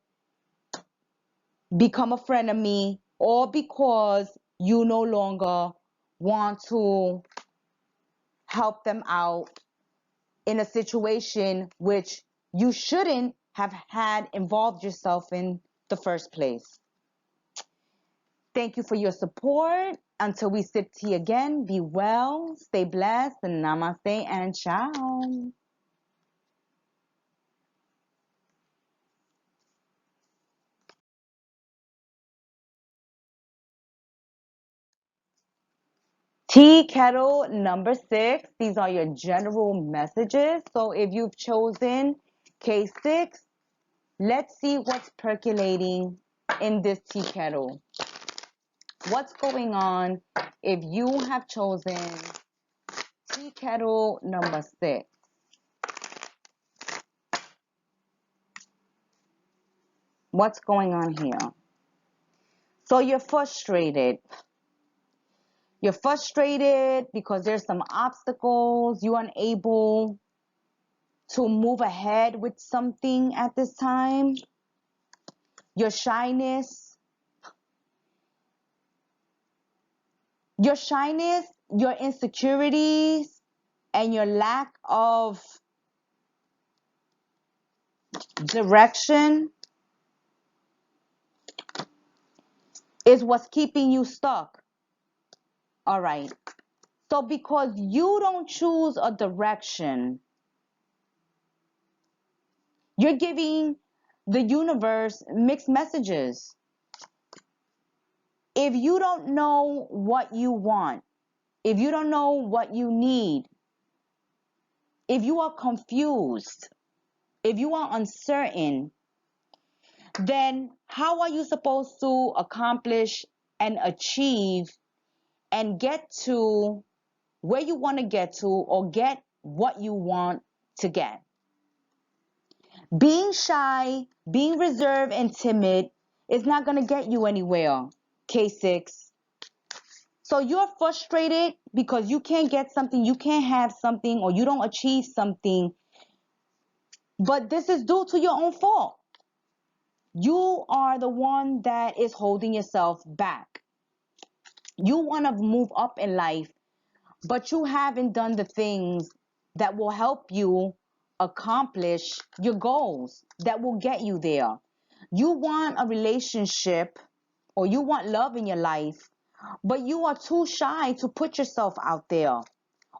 become a friend of me, all because you no longer want to help them out in a situation which you shouldn't have had involved yourself in the first place. Thank you for your support. Until we sip tea again, be well, stay blessed, and namaste and ciao. Tea Kettle number 6. These are your general messages. So if you've chosen K6, let's see what's percolating in this tea kettle. What's going on if you have chosen Tea Kettle number 6? What's going on here? So you're frustrated. You're frustrated because there's some obstacles. You're unable to move ahead with something at this time. Your shyness, your insecurities, and your lack of direction is what's keeping you stuck. All right. So because you don't choose a direction, you're giving the universe mixed messages. If you don't know what you want, if you don't know what you need, if you are confused, if you are uncertain, then how are you supposed to accomplish and achieve and get to where you want to get to, or get what you want to get? Being shy, being reserved and timid is not going to get you anywhere, K6. So you're frustrated because you can't get something, you can't have something, or you don't achieve something. But this is due to your own fault. You are the one that is holding yourself back. You want to move up in life, but you haven't done the things that will help you accomplish your goals, that will get you there. You want a relationship, or you want love in your life, but you are too shy to put yourself out there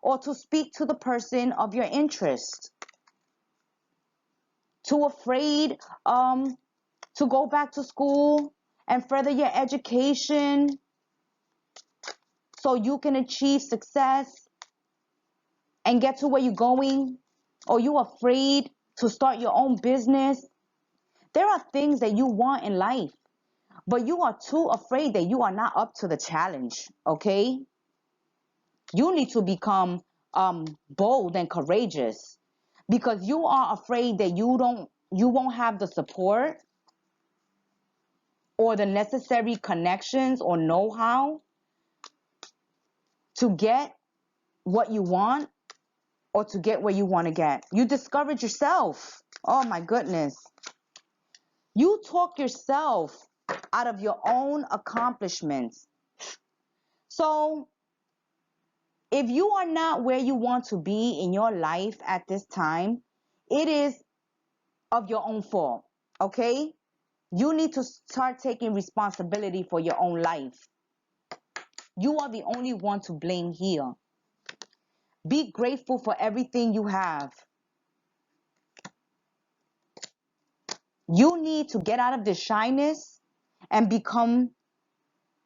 or to speak to the person of your interest. Too afraid to go back to school and further your education so you can achieve success and get to where you're going, or you afraid to start your own business. There are things that you want in life, but you are too afraid that you are not up to the challenge, okay? You need to become bold and courageous, because you are afraid that you won't have the support or the necessary connections or know-how to get what you want, or to get where you want to get. You discourage yourself. Oh my goodness. You talk yourself out of your own accomplishments. So if you are not where you want to be in your life at this time, it is of your own fault, okay? You need to start taking responsibility for your own life. You are the only one to blame here. Be grateful for everything you have. You need to get out of this shyness and become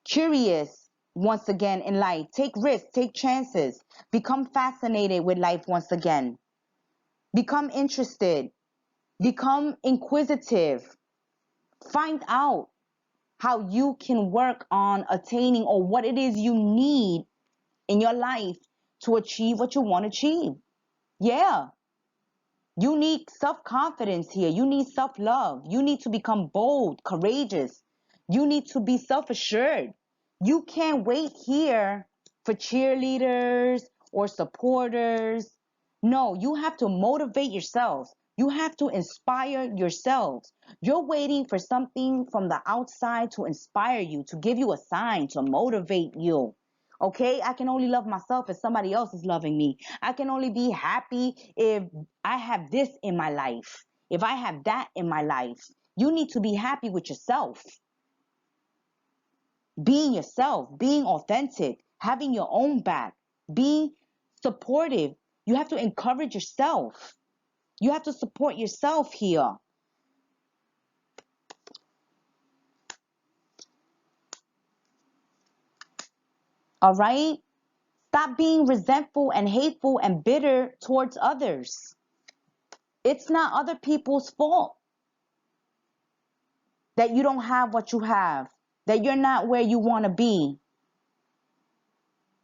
curious once again in life. Take risks, take chances. Become fascinated with life once again. Become interested. Become inquisitive. Find out how you can work on attaining or what it is you need in your life to achieve what you want to achieve. Yeah. You need self-confidence here. You need self-love. You need to become bold, courageous. You need to be self-assured. You can't wait here for cheerleaders or supporters. No, you have to motivate yourselves. You have to inspire yourselves. You're waiting for something from the outside to inspire you, to give you a sign, to motivate you. Okay, I can only love myself if somebody else is loving me. I can only be happy if I have this in my life, if I have that in my life. You need to be happy with yourself. Being yourself, being authentic, having your own back, being supportive. You have to encourage yourself. You have to support yourself here. All right? Stop being resentful and hateful and bitter towards others. It's not other people's fault that you don't have what you have, that you're not where you want to be.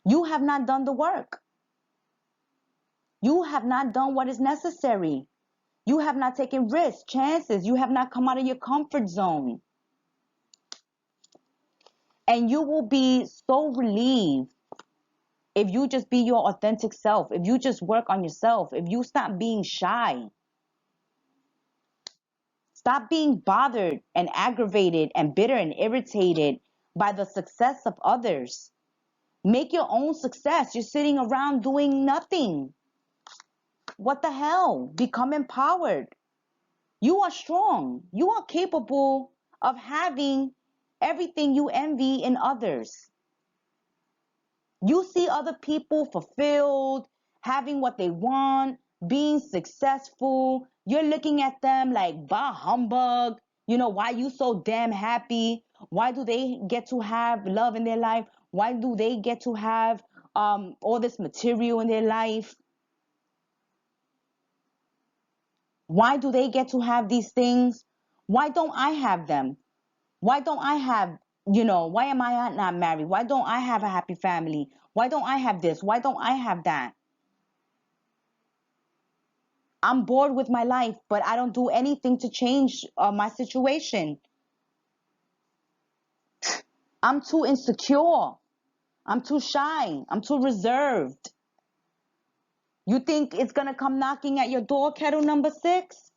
You have not done the work. You have not done what is necessary. You have not taken risks, chances. You have not come out of your comfort zone. And you will be so relieved if you just be your authentic self, if you just work on yourself, if you stop being shy. Stop being bothered and aggravated and bitter and irritated by the success of others. Make your own success. You're sitting around doing nothing. What the hell? Become empowered. You are strong. You are capable of having everything you envy in others. You see other people fulfilled, having what they want, being successful. You're looking at them like, bah humbug. You know, why you so damn happy? Why do they get to have love in their life? Why do they get to have all this material in their life? Why do they get to have these things? Why don't I have them? Why don't I have, why am I not married? Why don't I have a happy family? Why don't I have this? Why don't I have that? I'm bored with my life, but I don't do anything to change my situation. I'm too insecure. I'm too shy. I'm too reserved. You think it's going to come knocking at your door, Kettle number 6?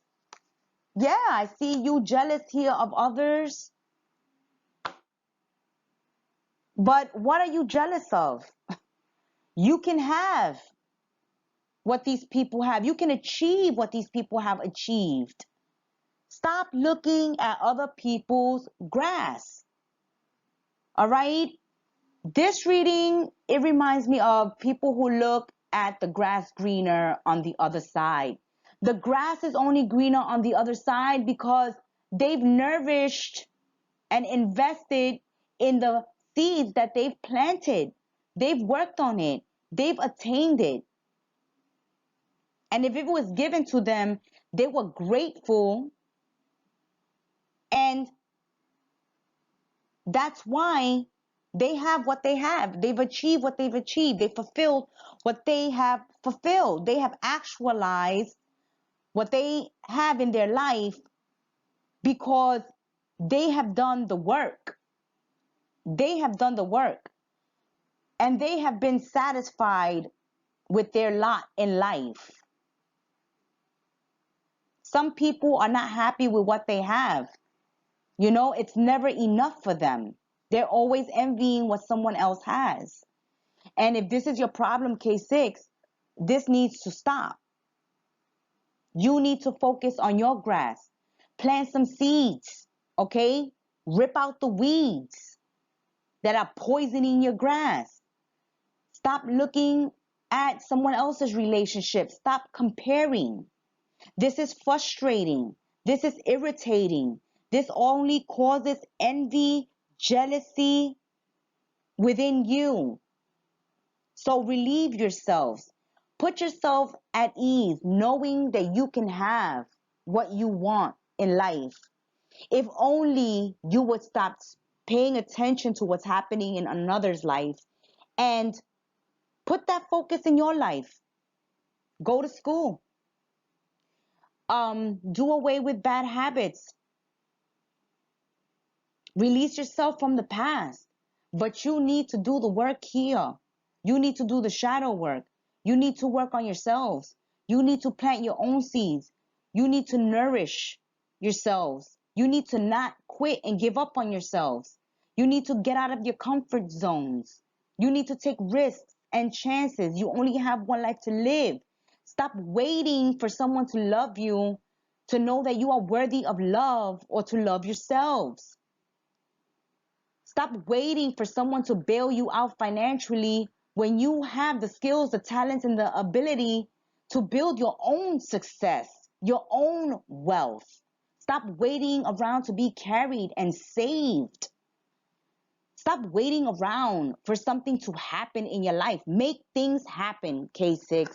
Yeah, I see you jealous here of others. But what are you jealous of? You can have what these people have. You can achieve what these people have achieved. Stop looking at other people's grass. All right? This reading, it reminds me of people who look at the grass greener on the other side. The grass is only greener on the other side because they've nourished and invested in the seeds that they've planted. They've worked on it. They've attained it. And if it was given to them, they were grateful. And that's why they have what they have. They've achieved what they've achieved. They fulfilled what they have fulfilled. They have actualized what they have in their life because they have done the work. They have done the work. And they have been satisfied with their lot in life. Some people are not happy with what they have. It's never enough for them. They're always envying what someone else has. And if this is your problem, K6, this needs to stop. You need to focus on your grass. Plant some seeds, okay? Rip out the weeds that are poisoning your grass. Stop looking at someone else's relationship. Stop comparing. This is frustrating. This is irritating. This only causes envy, jealousy, within you. So relieve yourselves. Put yourself at ease, knowing that you can have what you want in life. If only you would stop paying attention to what's happening in another's life and put that focus in your life. Go to school. Do away with bad habits. Release yourself from the past. But you need to do the work here. You need to do the shadow work. You need to work on yourselves. You need to plant your own seeds. You need to nourish yourselves. You need to not quit and give up on yourselves. You need to get out of your comfort zones. You need to take risks and chances. You only have one life to live. Stop waiting for someone to love you, to know that you are worthy of love, or to love yourselves. Stop waiting for someone to bail you out financially when you have the skills, the talents, and the ability to build your own success, your own wealth. Stop waiting around to be carried and saved. Stop waiting around for something to happen in your life. Make things happen, K6.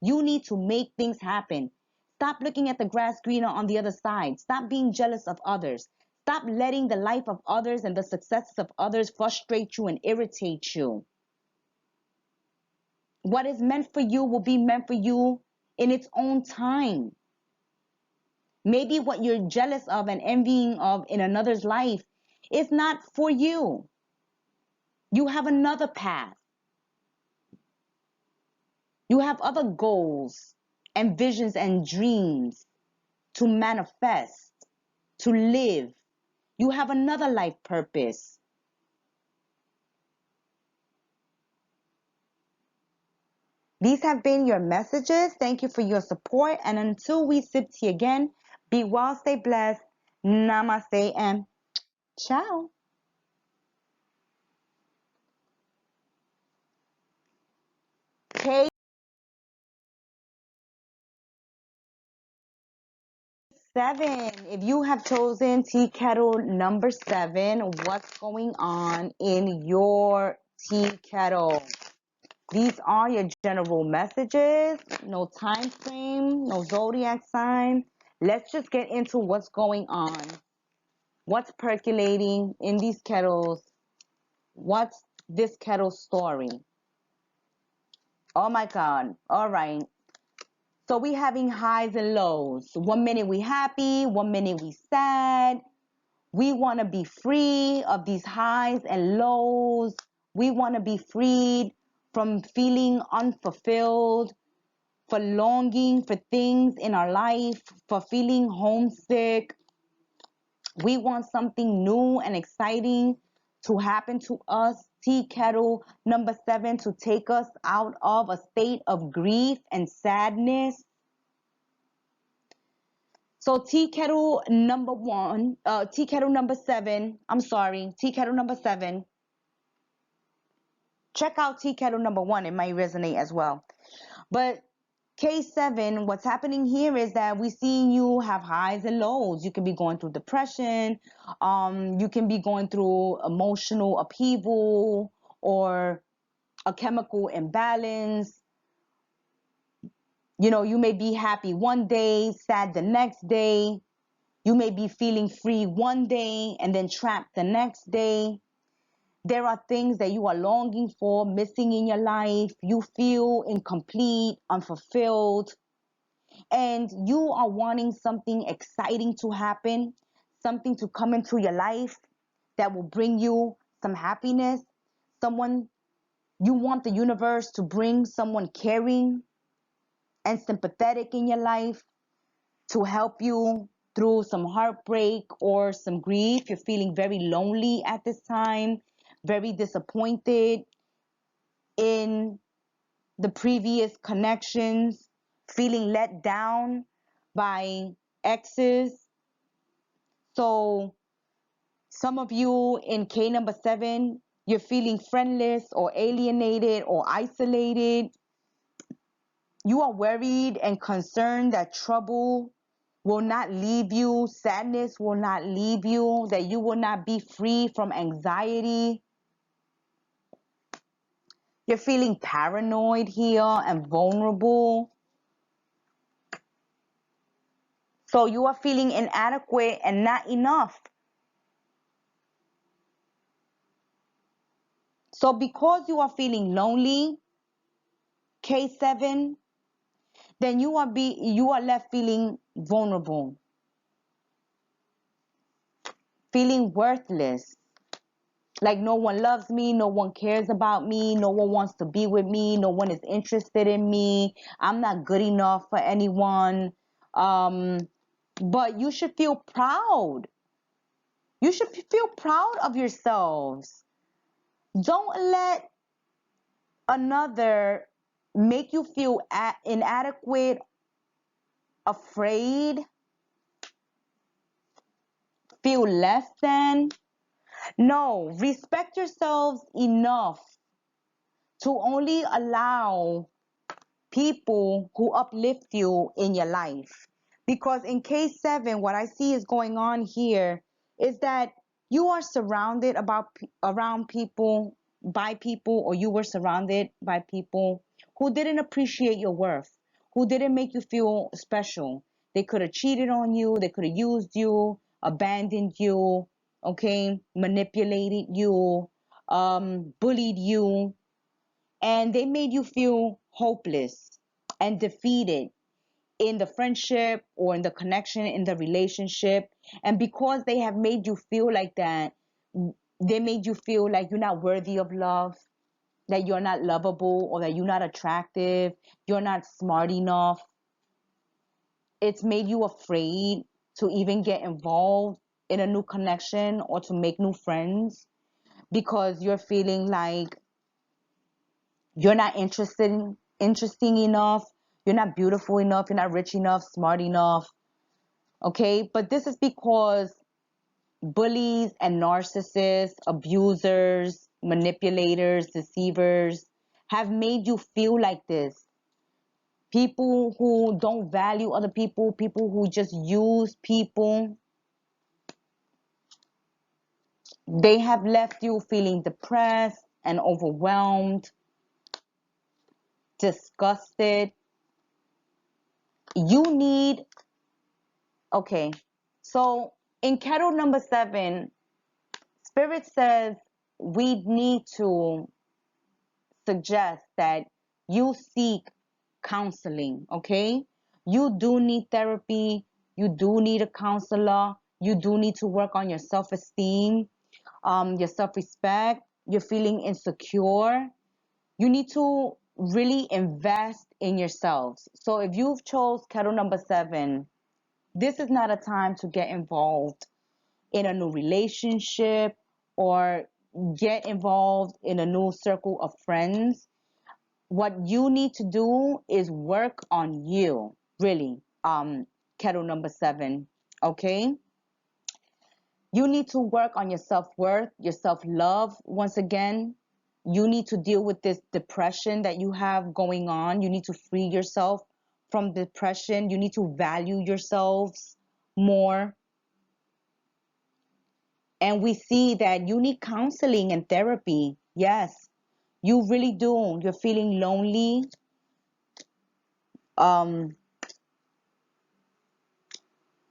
You need to make things happen. Stop looking at the grass greener on the other side. Stop being jealous of others. Stop letting the life of others and the successes of others frustrate you and irritate you. What is meant for you will be meant for you in its own time. Maybe what you're jealous of and envying of in another's life is not for you. You have another path. You have other goals and visions and dreams to manifest, to live. You have another life purpose. These have been your messages. Thank you for your support. And until we sip tea again, be well, stay blessed. Namaste and ciao. K7, if you have chosen tea kettle number 7, what's going on in your tea kettle? These are your general messages. No time frame, no zodiac sign. Let's just get into what's going on. What's percolating in these kettles? What's this kettle story? Oh my God. All right. So we having highs and lows. 1 minute we happy, 1 minute we sad. We want to be free of these highs and lows. We want to be freed from feeling unfulfilled, for longing for things in our life, for feeling homesick. We want something new and exciting to happen to us. Tea kettle number 7 to take us out of a state of grief and sadness. So tea kettle number 7, tea kettle number 7. Check out tea kettle number 1, it might resonate as well. But K7, what's happening here is that we see you have highs and lows. You can be going through depression. You can be going through emotional upheaval or a chemical imbalance. You know, you may be happy one day, sad the next day. You may be feeling free one day and then trapped the next day. There are things that you are longing for, missing in your life. You feel incomplete, unfulfilled. And you are wanting something exciting to happen, something to come into your life that will bring you some happiness. Someone, you want the universe to bring someone caring and sympathetic in your life to help you through some heartbreak or some grief. You're feeling very lonely at this time, very disappointed in the previous connections, feeling let down by exes. So some of you in K number 7, you're feeling friendless or alienated or isolated. You are worried and concerned that trouble will not leave you, sadness will not leave you, that you will not be free from anxiety. You're feeling paranoid here and vulnerable. So you are feeling inadequate and not enough. So because you are feeling lonely, K7, then you are left feeling vulnerable, feeling worthless. Like no one loves me, no one cares about me, no one wants to be with me, no one is interested in me. I'm not good enough for anyone. Um, but you should feel proud. You should feel proud of yourselves. Don't let another make you feel inadequate, afraid, feel less than. No, respect yourselves enough to only allow people who uplift you in your life. Because in K7, what I see is going on here is that you are surrounded around people, by people, or you were surrounded by people who didn't appreciate your worth, who didn't make you feel special. They could have cheated on you, they could have used you, abandoned you, okay, manipulated you, bullied you, and they made you feel hopeless and defeated in the friendship or in the connection, in the relationship. And because they have made you feel like that, they made you feel like you're not worthy of love, that you're not lovable, or that you're not attractive, you're not smart enough. It's made you afraid to even get involved in a new connection or to make new friends, because you're feeling like you're not interesting enough, you're not beautiful enough, you're not rich enough, smart enough. Okay, but this is because bullies and narcissists, abusers, manipulators, deceivers have made you feel like this. People who don't value other people, people who just use people, they have left you feeling depressed and overwhelmed, disgusted. You need, okay, so in Kettle number 7, Spirit says we need to suggest that you seek counseling, okay? You do need therapy. You do need a counselor. You do need to work on your self-esteem, your self-respect. You're feeling insecure. You need to really invest in yourselves. So if you've chose Kettle number 7, this is not a time to get involved in a new relationship or get involved in a new circle of friends. What you need to do is work on you, really. Kettle number 7, okay? You need to work on your self-worth, your self-love. Once again, you need to deal with this depression that you have going on. You need to free yourself from depression. You need to value yourselves more. And we see that you need counseling and therapy. Yes, you really do. You're feeling lonely. Um,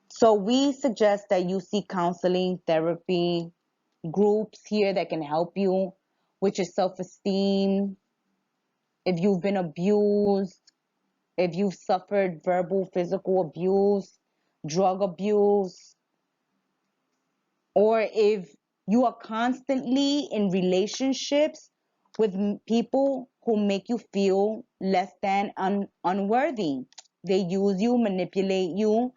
so we suggest that you seek counseling, therapy, groups here that can help you with your self-esteem. If you've been abused, if you've suffered verbal, physical abuse, drug abuse, or if you are constantly in relationships with people who make you feel less than unworthy. They use you, manipulate you,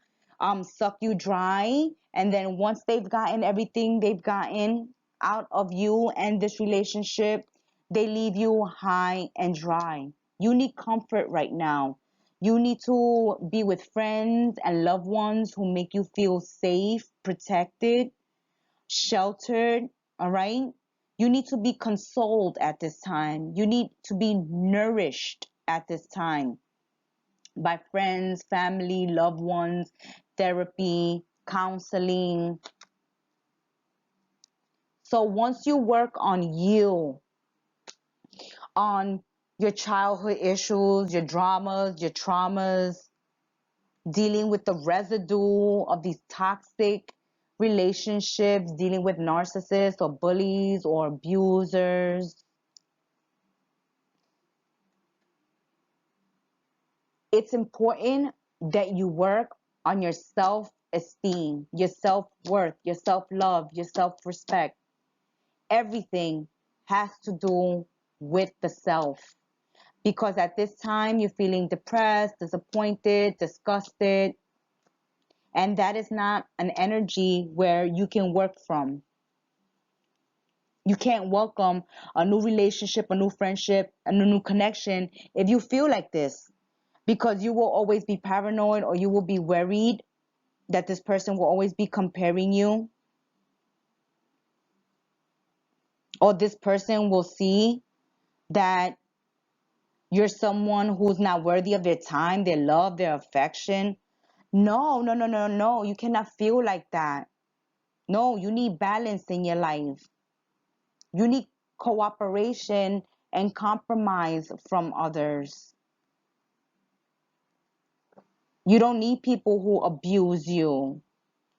suck you dry, and then once they've gotten everything they've gotten out of you and this relationship, they leave you high and dry. You need comfort right now. You need to be with friends and loved ones who make you feel safe, protected, sheltered, all right? You need to be consoled at this time. You need to be nourished at this time by friends, family, loved ones, therapy, counseling. So once you work on you, on your childhood issues, your dramas, your traumas, dealing with the residue of these toxic relationships, dealing with narcissists or bullies or abusers. It's important that you work on your self-esteem, your self-worth, your self-love, your self-respect. Everything has to do with the self. Because at this time, you're feeling depressed, disappointed, disgusted, and that is not an energy where you can work from. You can't welcome a new relationship, a new friendship, and a new connection if you feel like this, because you will always be paranoid, or you will be worried that this person will always be comparing you, or this person will see that you're someone who's not worthy of their time, their love, their affection. No, no, no, no, no. You cannot feel like that. No, you need balance in your life. You need cooperation and compromise from others. You don't need people who abuse you.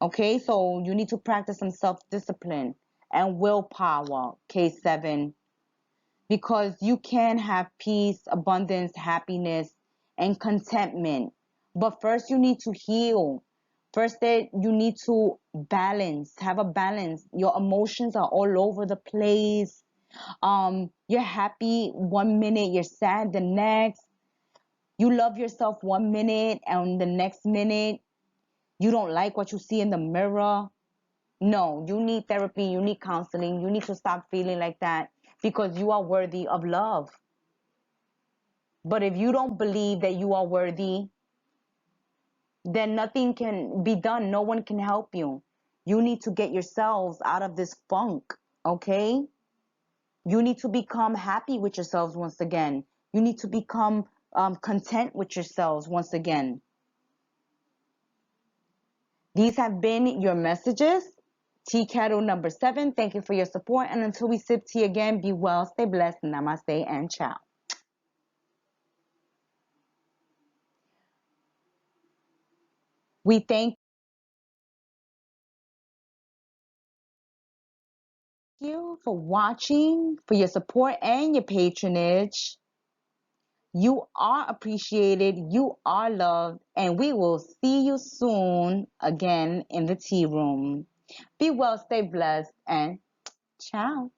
Okay, so you need to practice some self-discipline and willpower, K7, because you can have peace, abundance, happiness, and contentment. But first, you need to heal. First, you need to balance, have a balance. Your emotions are all over the place. You're happy one minute, you're sad the next. You love yourself one minute, and the next minute, you don't like what you see in the mirror. No, you need therapy, you need counseling, you need to stop feeling like that, because you are worthy of love. But if you don't believe that you are worthy, then nothing can be done. No one can help you. You need to get yourselves out of this funk, okay? You need to become happy with yourselves once again. You need to become content with yourselves once again. These have been your messages. Tea Kettle number 7. Thank you for your support. And until we sip tea again, be well, stay blessed, namaste, and ciao. We thank you for watching, for your support and your patronage. You are appreciated, you are loved, and we will see you soon again in the tea room. Be well, stay blessed, and ciao.